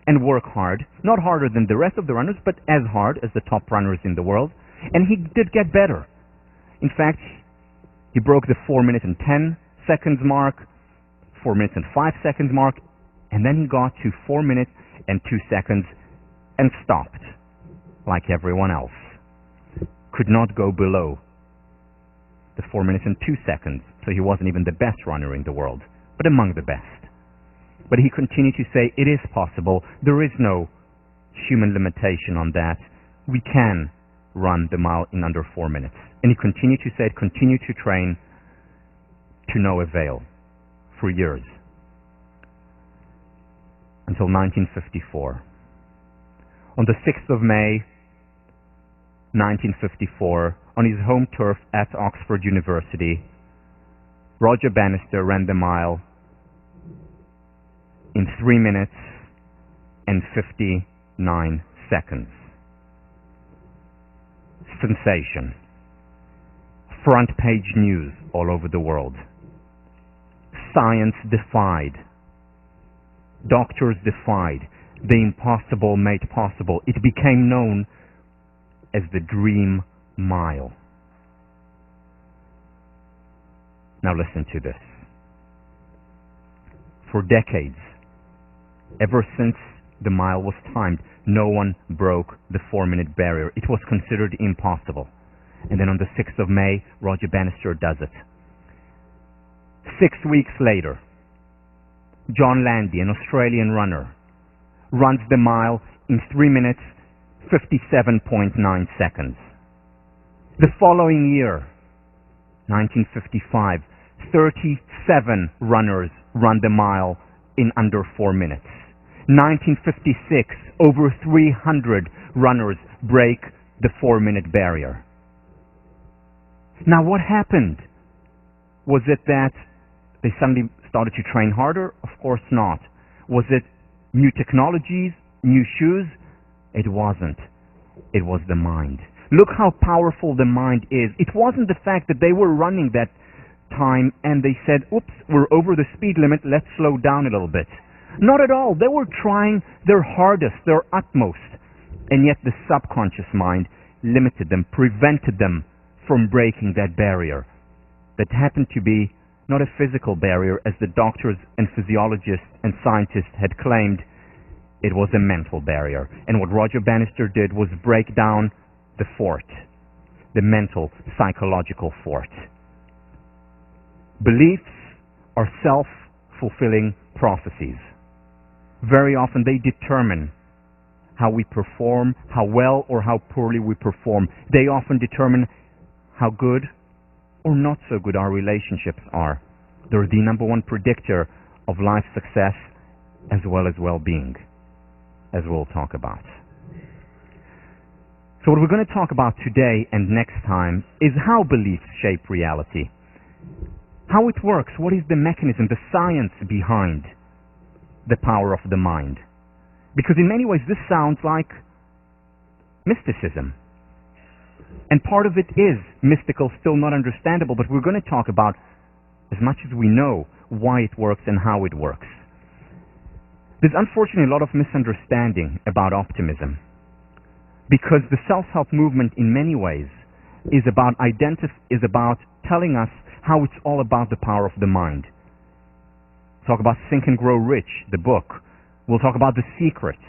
and work hard, not harder than the rest of the runners, but as hard as the top runners in the world, and he did get better. In fact, he broke the 4 minutes and 10 seconds mark, 4 minutes and 5 seconds mark, and then he got to 4 minutes and 2 seconds and stopped, like everyone else. Could not go below the 4 minutes and 2 seconds, so he wasn't even the best runner in the world, but among the best. But he continued to say, it is possible. There is no human limitation on that. We can run the mile in under 4 minutes. And he continued to say it, continued to train, to no avail, for years. Until 1954. On the 6th of May, 1954, on his home turf at Oxford University, Roger Bannister ran the mile in 3 minutes and 59 seconds. Sensation. Front page news all over the world. Science defied. Doctors defied. The impossible made possible. It became known as the Dream Mile. Now listen to this. For decades, ever since the mile was timed, no one broke the 4 minute barrier. It was considered impossible. And then on the 6th of May, Roger Bannister does it. 6 weeks later, John Landy, an Australian runner, runs the mile in 3 minutes, 57.9 seconds. The following year, 1955, 37 runners run the mile in under 4 minutes. 1956, over 300 runners break the 4 minute barrier. Now what happened? Was it that they suddenly started to train harder? Of course not. Was it new technologies, new shoes? It wasn't. It was the mind. Look how powerful the mind is. It wasn't the fact that they were running that time and they said, oops, we're over the speed limit, let's slow down a little bit. Not at all. They were trying their hardest, their utmost. And yet the subconscious mind limited them, prevented them from breaking that barrier. That happened to be not a physical barrier, as the doctors and physiologists and scientists had claimed. It was a mental barrier. And what Roger Bannister did was break down the fort, the mental, psychological fort. Beliefs are self-fulfilling prophecies. Very often they determine how we perform, how well or how poorly we perform. They often determine how good or not so good our relationships are. They're the number one predictor of life success as well as well-being, as we'll talk about. So what we're going to talk about today and next time is how beliefs shape reality. How it works, what is the mechanism, the science behind the power of the mind. Because in many ways this sounds like mysticism. And part of it is mystical, still not understandable, but we're going to talk about, as much as we know, why it works and how it works. There's unfortunately a lot of misunderstanding about optimism, because the self-help movement in many ways is about telling us how it's all about the power of the mind. Talk about Think and Grow Rich, the book. We'll talk about The Secret,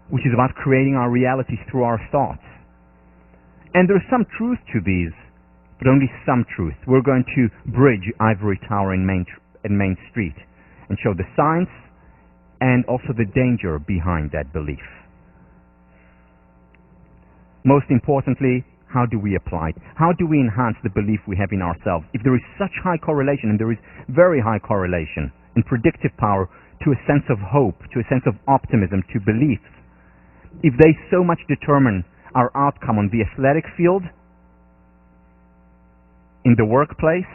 which is about creating our realities through our thoughts. And there's some truth to these, but only some truth. We're going to bridge Ivory Tower and Main Street and show the science and also the danger behind that belief. Most importantly, how do we apply it? How do we enhance the belief we have in ourselves? If there is such high correlation, and there is very high correlation in predictive power to a sense of hope, to a sense of optimism, to beliefs, if they so much determine our outcome on the athletic field, in the workplace,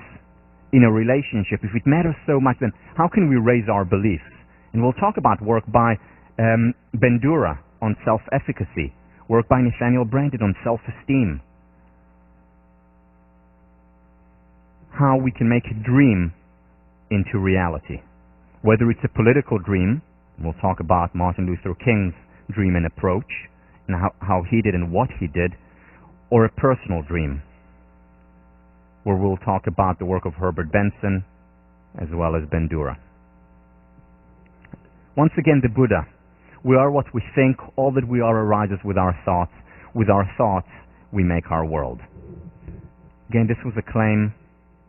in a relationship, if it matters so much, then how can we raise our beliefs? And we'll talk about work by Bandura on self-efficacy, work by Nathaniel Brandon on self-esteem, how we can make a dream into reality. Whether it's a political dream, we'll talk about Martin Luther King's dream and approach, and how he did and what he did, or a personal dream, where we'll talk about the work of Herbert Benson as well as Bandura. Once again, the Buddha. We are what we think. All that we are arises with our thoughts. With our thoughts, we make our world. Again, this was a claim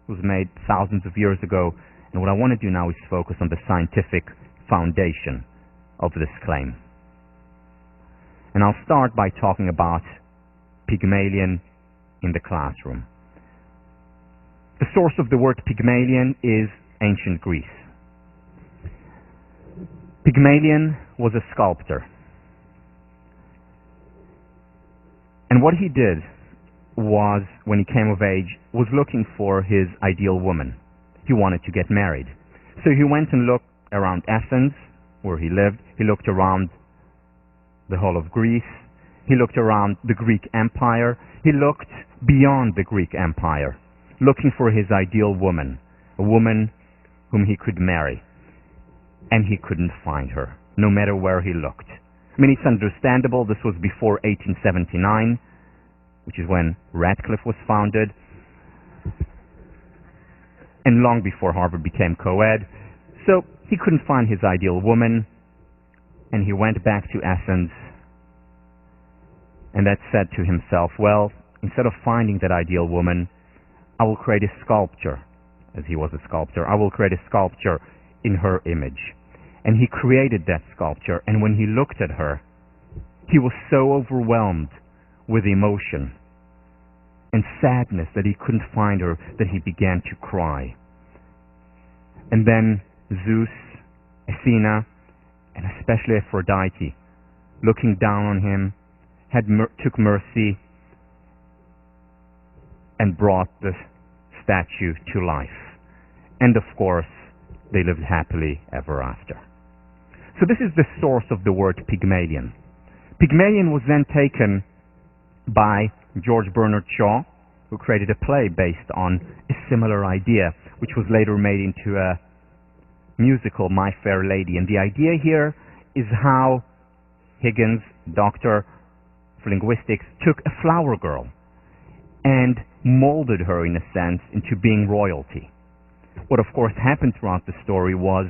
that was made thousands of years ago, and what I want to do now is focus on the scientific foundation of this claim. And I'll start by talking about Pygmalion in the classroom. The source of the word Pygmalion is ancient Greece. Pygmalion was a sculptor. And what he did was, when he came of age, was looking for his ideal woman. He wanted to get married. So he went and looked around Athens, where he lived. He looked around the whole of Greece. He looked around the Greek Empire. He looked beyond the Greek Empire, looking for his ideal woman, a woman whom he could marry. And he couldn't find her, no matter where he looked. I mean, it's understandable. This was before 1879, which is when Radcliffe was founded, and long before Harvard became co-ed. So he couldn't find his ideal woman, and he went back to Athens, and that said to himself, well, instead of finding that ideal woman, I will create a sculpture, as he was a sculptor. I will create a sculpture in her image. And he created that sculpture, and when he looked at her, he was so overwhelmed with emotion and sadness that he couldn't find her, that he began to cry. And then Zeus, Athena, and especially Aphrodite, looking down on him, took mercy and brought the statue to life. And of course, they lived happily ever after. So this is the source of the word Pygmalion. Pygmalion was then taken by George Bernard Shaw, who created a play based on a similar idea, which was later made into a musical, My Fair Lady. And the idea here is how Higgins, doctor of linguistics, took a flower girl and molded her, in a sense, into being royalty. What, of course, happened throughout the story was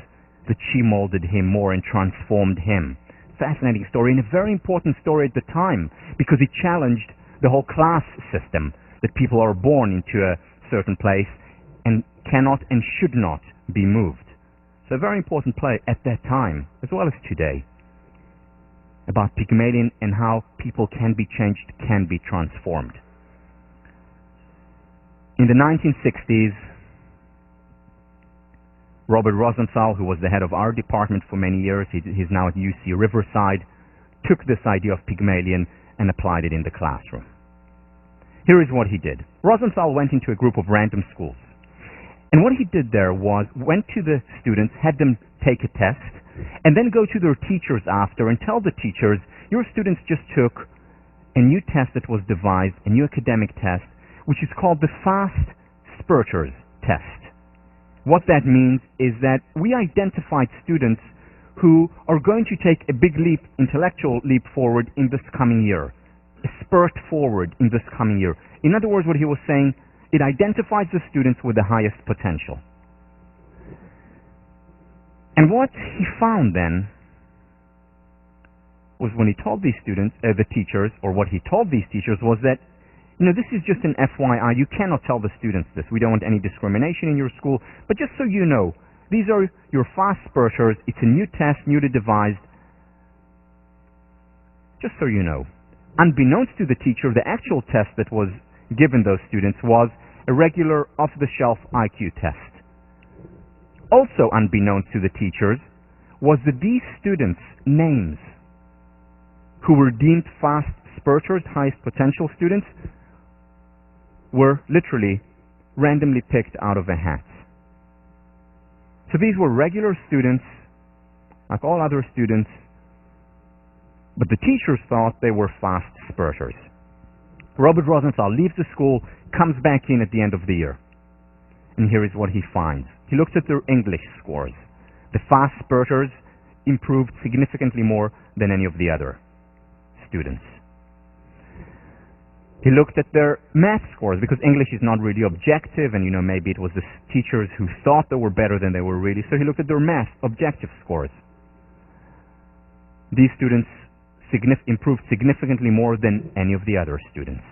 that she molded him more and transformed him. Fascinating story, and a very important story at the time, because it challenged the whole class system, that people are born into a certain place and cannot and should not be moved. So a very important play at that time, as well as today, about Pygmalion and how people can be changed, can be transformed. In the 1960s, Robert Rosenthal, who was the head of our department for many years, he's now at UC Riverside, took this idea of Pygmalion and applied it in the classroom. Here is what he did. Rosenthal went into a group of random schools. And what he did there was went to the students, had them take a test, and then go to their teachers after and tell the teachers, your students just took a new test that was devised, a new academic test, which is called the Fast Spurters Test. What that means is that we identified students who are going to take a big leap, intellectual leap forward in this coming year, a spurt forward in this coming year. In other words, what he was saying, it identifies the students with the highest potential. And what he found then was when he told these students, the teachers, or what he told these teachers was that, this is just an FYI. You cannot tell the students this. We don't want any discrimination in your school. But just so you know, these are your fast spurters. It's a new test, newly devised. Just so you know. Unbeknownst to the teacher, the actual test that was given those students was a regular off-the-shelf IQ test. Also unbeknownst to the teachers was that these students' names, who were deemed fast spurters, highest potential students, were literally randomly picked out of a hat. So these were regular students, like all other students, but the teachers thought they were fast spurters. Robert Rosenthal leaves the school, comes back in at the end of the year. And here is what he finds. He looks at their English scores. The fast spurters improved significantly more than any of the other students. He looked at their math scores, because English is not really objective, and maybe it was the teachers who thought they were better than they were really, so he looked at their math objective scores. These students improved significantly more than any of the other students.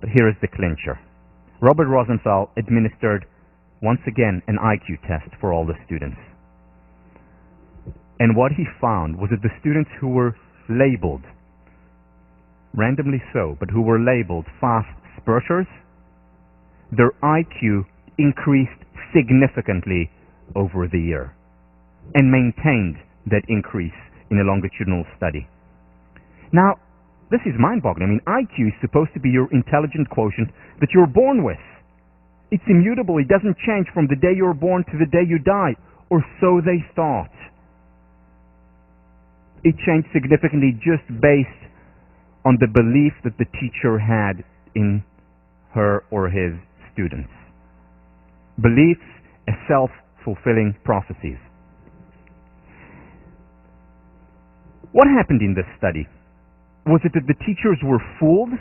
But here is the clincher. Robert Rosenthal administered, once again, an IQ test for all the students. And what he found was that the students who were labeled, randomly so, but who were labeled fast spurters, their IQ increased significantly over the year and maintained that increase in a longitudinal study. Now, this is mind-boggling. IQ is supposed to be your intelligence quotient that you're born with. It's immutable. It doesn't change from the day you're born to the day you die, or so they thought. It changed significantly just based on the belief that the teacher had in her or his students. Beliefs as self-fulfilling prophecies. What happened in this study? Was it that the teachers were fooled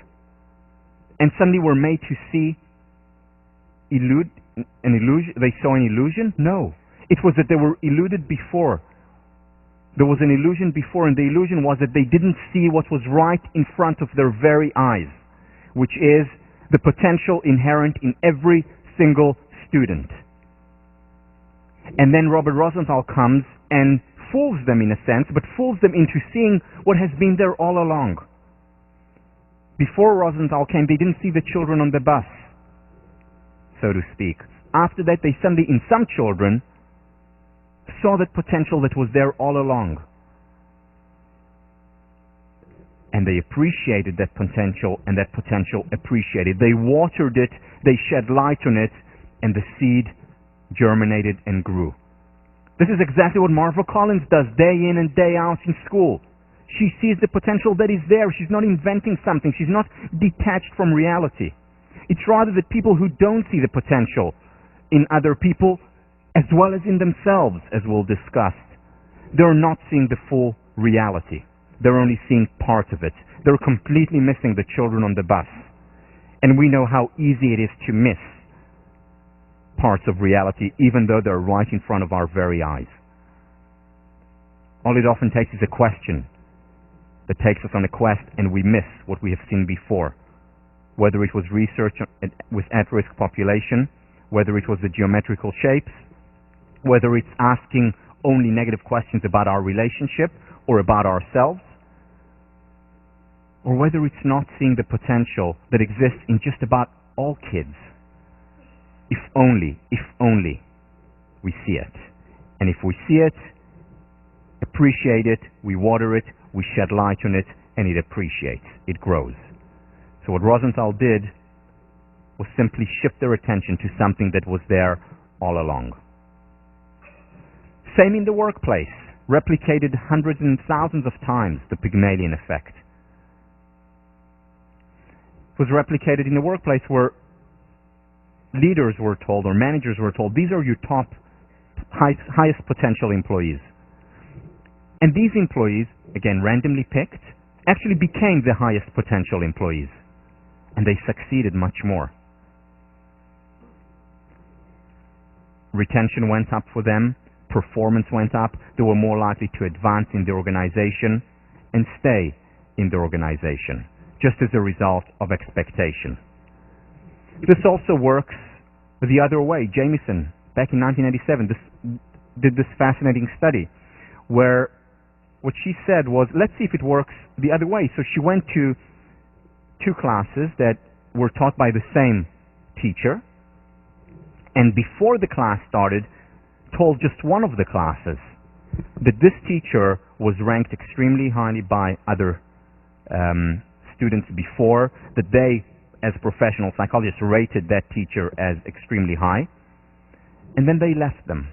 and suddenly were made to see an illusion? They saw an illusion? No. It was that they were eluded before. There was an illusion before, and the illusion was that they didn't see what was right in front of their very eyes, which is the potential inherent in every single student. And then Robert Rosenthal comes and fools them in a sense, but fools them into seeing what has been there all along. Before Rosenthal came, they didn't see the children on the bus, so to speak. After that, they suddenly, in some children, saw that potential that was there all along. And they appreciated that potential, and that potential appreciated. They watered it, they shed light on it, and the seed germinated and grew. This is exactly what Marva Collins does day in and day out in school. She sees the potential that is there. She's not inventing something. She's not detached from reality. It's rather that people who don't see the potential in other people, as well as in themselves, as we'll discuss, they're not seeing the full reality. They're only seeing part of it. They're completely missing the children on the bus. And we know how easy it is to miss parts of reality, even though they're right in front of our very eyes. All it often takes is a question that takes us on a quest, and we miss what we have seen before. Whether it was research with at-risk population, whether it was the geometrical shapes, whether it's asking only negative questions about our relationship or about ourselves, or whether it's not seeing the potential that exists in just about all kids. If only we see it. And if we see it, appreciate it, we water it, we shed light on it, and it appreciates, it grows. So what Rosenthal did was simply shift their attention to something that was there all along. Same in the workplace, replicated hundreds and thousands of times, the Pygmalion effect. It was replicated in the workplace where leaders were told, or managers were told, these are your top, highest potential employees. And these employees, again randomly picked, actually became the highest potential employees. And they succeeded much more. Retention went up for them, performance went up, they were more likely to advance in the organization and stay in the organization, just as a result of expectation. This also works the other way. Jamieson, back in 1987, did this fascinating study where what she said was, let's see if it works the other way. So she went to 2 classes that were taught by the same teacher, and before the class started, told just one of the classes that this teacher was ranked extremely highly by other students before, that they, as professional psychologists, rated that teacher as extremely high, and then they left them.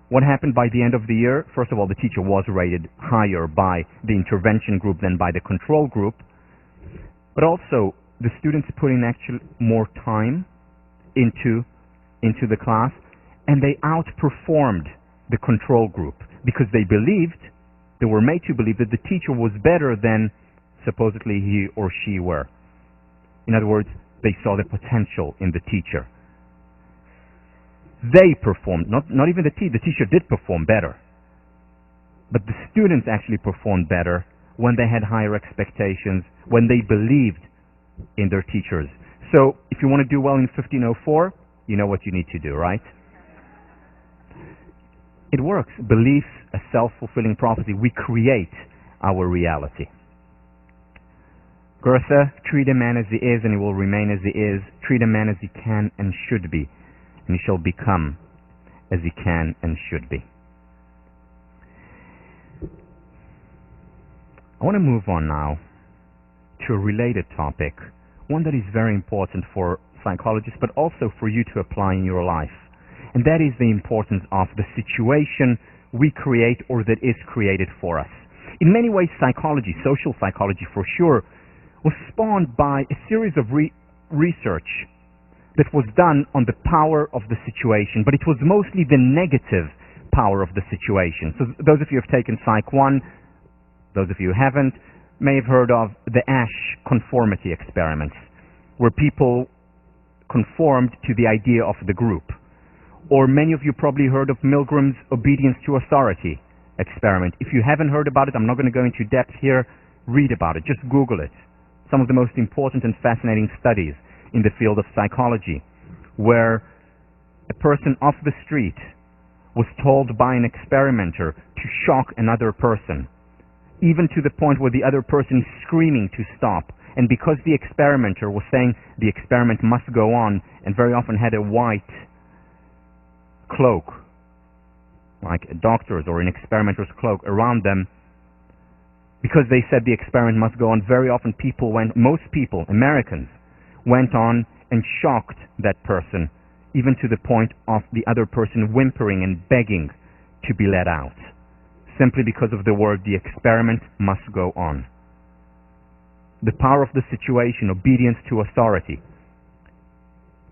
What happened by the end of the year? First of all, the teacher was rated higher by the intervention group than by the control group, but also the students put in actually more time into the class, and they outperformed the control group because they were made to believe that the teacher was better than supposedly he or she were. In other words, they saw the potential in the teacher. They performed, not even the teacher did perform better, but the students actually performed better when they had higher expectations, when they believed in their teachers. So if you want to do well in 1504, you know what you need to do, right? It works. Beliefs, a self-fulfilling prophecy. We create our reality. Goethe, treat a man as he is and he will remain as he is. Treat a man as he can and should be, and he shall become as he can and should be. I want to move on now to a related topic, one that is very important for psychologists, but also for you to apply in your life. And that is the importance of the situation we create or that is created for us. In many ways, psychology, social psychology for sure, was spawned by a series of research that was done on the power of the situation, but it was mostly the negative power of the situation. So those of you who have taken Psych 1, those of you who haven't, may have heard of the Asch conformity experiments, where people conformed to the idea of the group. Or many of you probably heard of Milgram's obedience to authority experiment. If you haven't heard about it, I'm not going to go into depth here. Read about it. Just Google it. Some of the most important and fascinating studies in the field of psychology, where a person off the street was told by an experimenter to shock another person, even to the point where the other person is screaming to stop. And because the experimenter was saying the experiment must go on, and very often had a white cloak, like a doctor's or an experimenter's cloak around them, because they said the experiment must go on, very often most people, Americans, went on and shocked that person, even to the point of the other person whimpering and begging to be let out, simply because of the word, the experiment must go on. The power of the situation, obedience to authority.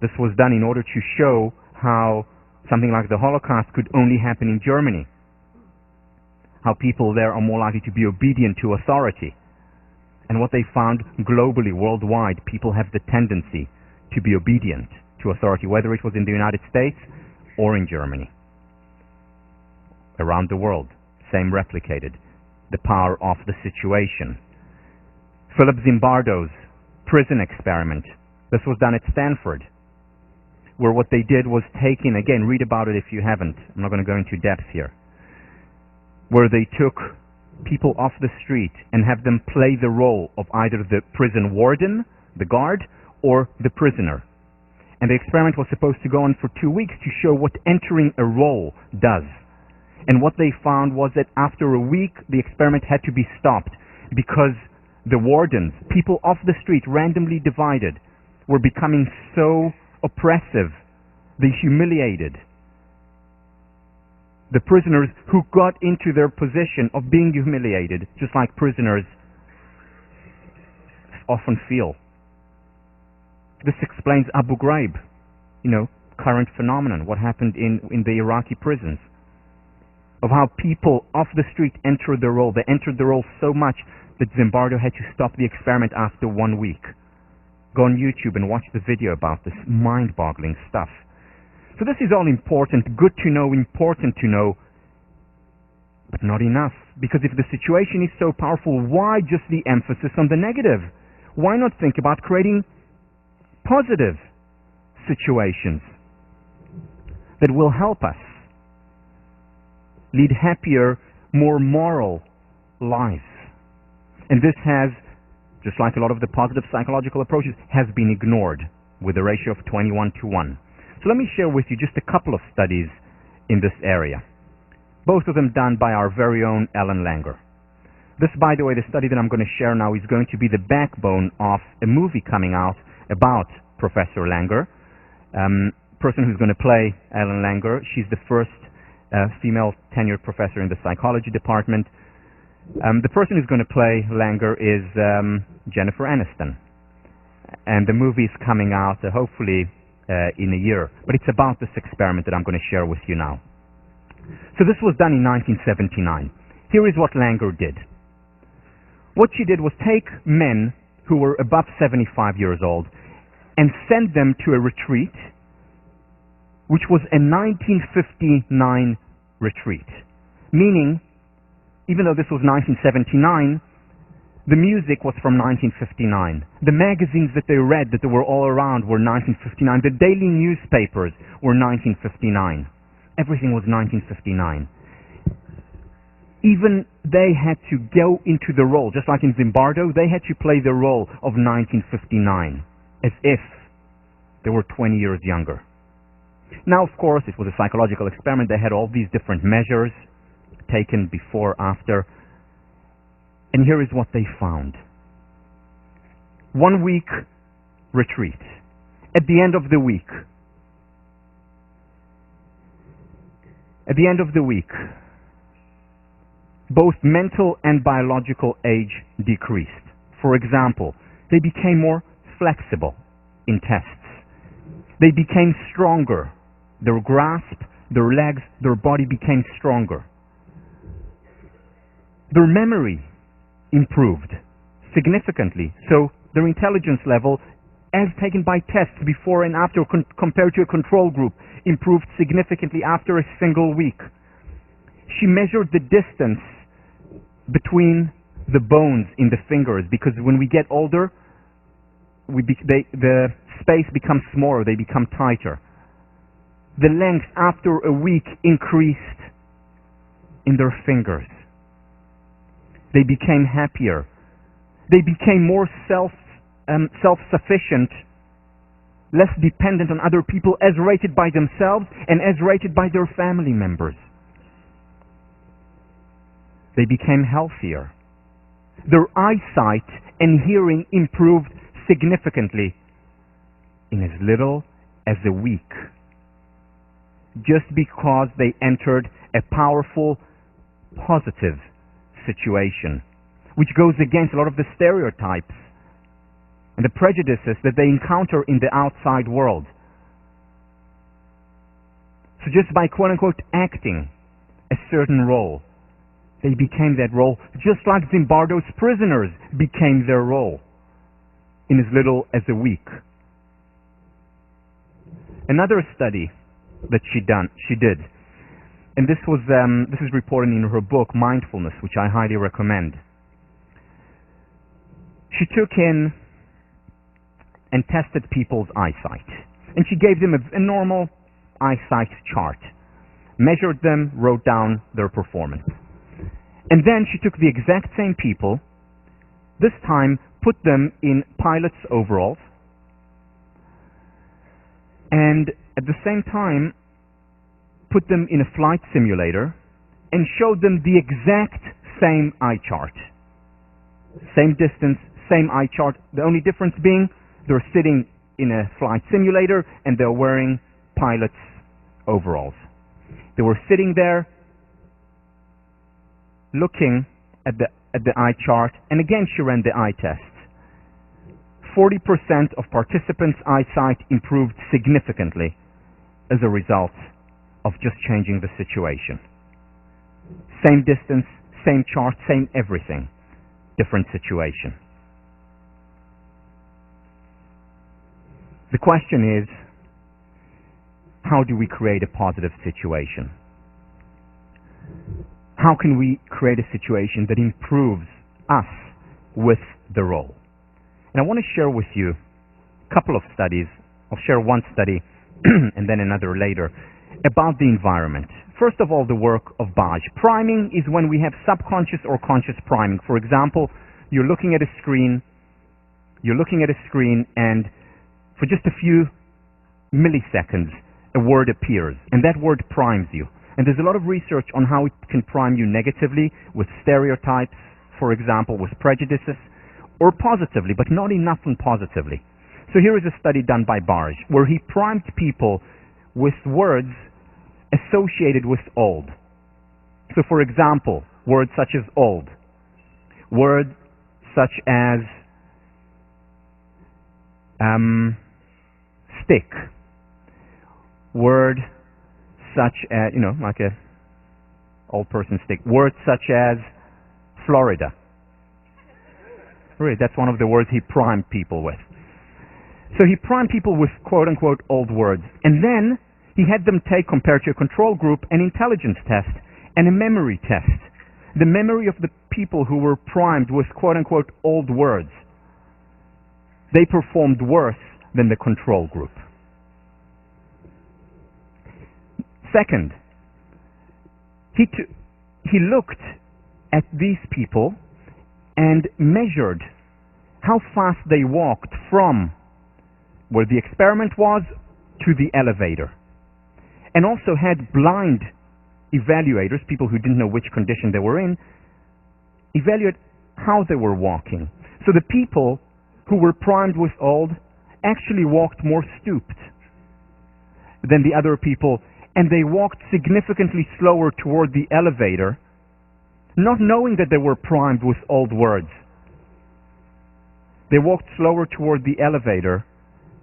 This was done in order to show how something like the Holocaust could only happen in Germany, how people there are more likely to be obedient to authority. And what they found globally, worldwide, people have the tendency to be obedient to authority, whether it was in the United States or in Germany. Around the world, same replicated. The power of the situation. Philip Zimbardo's prison experiment. This was done at Stanford, where what they did was take in, again, read about it if you haven't, I'm not going to go into depth here, where they took people off the street and have them play the role of either the prison warden, the guard, or the prisoner. And the experiment was supposed to go on for 2 weeks to show what entering a role does. And what they found was that after a week, the experiment had to be stopped because the wardens, people off the street, randomly divided, were becoming so oppressive. They humiliated the prisoners who got into their position of being humiliated, just like prisoners often feel. This explains Abu Ghraib, current phenomenon, what happened in the Iraqi prisons, of how people off the street entered the role. They entered the role so much that Zimbardo had to stop the experiment after 1 week. Go on YouTube and watch the video about this mind-boggling stuff. So this is all important, good to know, important to know, but not enough. Because if the situation is so powerful, why just the emphasis on the negative? Why not think about creating positive situations that will help us lead happier, more moral lives? And this has, just like a lot of the positive psychological approaches, has been ignored with a ratio of 21:1. So let me share with you just a couple of studies in this area. Both of them done by our very own Ellen Langer. This, by the way, the study that I'm going to share now is going to be the backbone of a movie coming out about Professor Langer. Person who's going to play Ellen Langer, she's the first female tenured professor in the psychology department. The person who's going to play Langer is Jennifer Aniston. And the movie is coming out hopefully in a year. But it's about this experiment that I'm going to share with you now. So this was done in 1979. Here is what Langer did. What she did was take men who were above 75 years old and send them to a retreat, which was a 1959 retreat. Meaning, even though this was 1979, the music was from 1959. The magazines that they read that were all around were 1959. The daily newspapers were 1959. Everything was 1959. Even they had to go into the role, just like in Zimbardo, they had to play the role of 1959, as if they were 20 years younger. Now, of course, it was a psychological experiment. They had all these different measures taken before, after. And here is what they found. 1 week retreat. At the end of the week, both mental and biological age decreased. For example, they became more flexible in tests. They became stronger. Their grasp, their legs, their body became stronger. Their memory improved significantly. So their intelligence level, as taken by tests before and after compared to a control group, improved significantly after a single week. She measured the distance between the bones in the fingers, because when we get older, the space becomes smaller, they become tighter. The length after a week increased in their fingers. They became happier. They became more self-sufficient, less dependent on other people, as rated by themselves and as rated by their family members. They became healthier. Their eyesight and hearing improved significantly in as little as a week, just because they entered a powerful, positive situation, which goes against a lot of the stereotypes and the prejudices that they encounter in the outside world. So just by quote-unquote acting a certain role, they became that role, just like Zimbardo's prisoners became their role in as little as a week. Another study that she did, and this is reported in her book Mindfulness, which I highly recommend. She took in and tested people's eyesight, and she gave them a normal eyesight chart, measured them, wrote down their performance. And then she took the exact same people, this time put them in pilot's overalls, and at the same time put them in a flight simulator and showed them the exact same eye chart. Same distance, same eye chart. The only difference being they're sitting in a flight simulator and they're wearing pilot's overalls. They were sitting there looking at the eye chart, and again she ran the eye test. 40% of participants' eyesight improved significantly as a result of just changing the situation. Same distance, same chart, same everything. Different situation. The question is, how do we create a positive situation? How can we create a situation that improves us with the role? And I want to share with you a couple of studies. I'll share one study and then another later about the environment. First of all, the work of Baj. Priming is when we have subconscious or conscious priming. For example, you're looking at a screen and for just a few milliseconds a word appears, and that word primes you. And there's a lot of research on how it can prime you negatively with stereotypes, for example, with prejudices, or positively, but not enough and positively. So here is a study done by Baj, where he primed people with words associated with old. So for example, words such as old, words such as stick, word such as, like a old person stick, words such as Florida. Really, that's one of the words he primed people with. So he primed people with quote-unquote old words. And then he had them take, compared to a control group, an intelligence test and a memory test. The memory of the people who were primed with quote-unquote old words, they performed worse than the control group. Second, he looked at these people and measured how fast they walked from where the experiment was to the elevator, and also had blind evaluators, people who didn't know which condition they were in, evaluate how they were walking. So the people who were primed with old actually walked more stooped than the other people, and they walked significantly slower toward the elevator, not knowing that they were primed with old words. They walked slower toward the elevator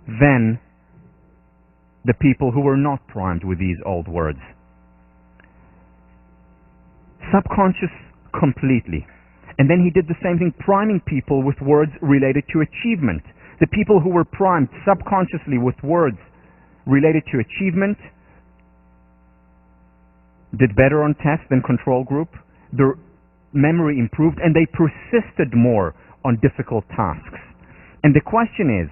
than the people who were not primed with these old words. Subconscious completely. And then he did the same thing, priming people with words related to achievement. The people who were primed subconsciously with words related to achievement did better on tests than control group. Their memory improved, and they persisted more on difficult tasks. And the question is,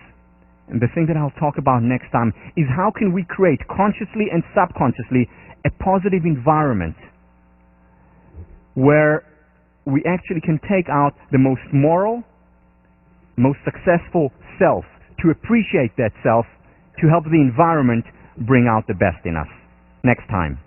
and the thing that I'll talk about next time, is how can we create consciously and subconsciously a positive environment where we actually can take out the most moral, most successful self, to appreciate that self, to help the environment bring out the best in us. Next time.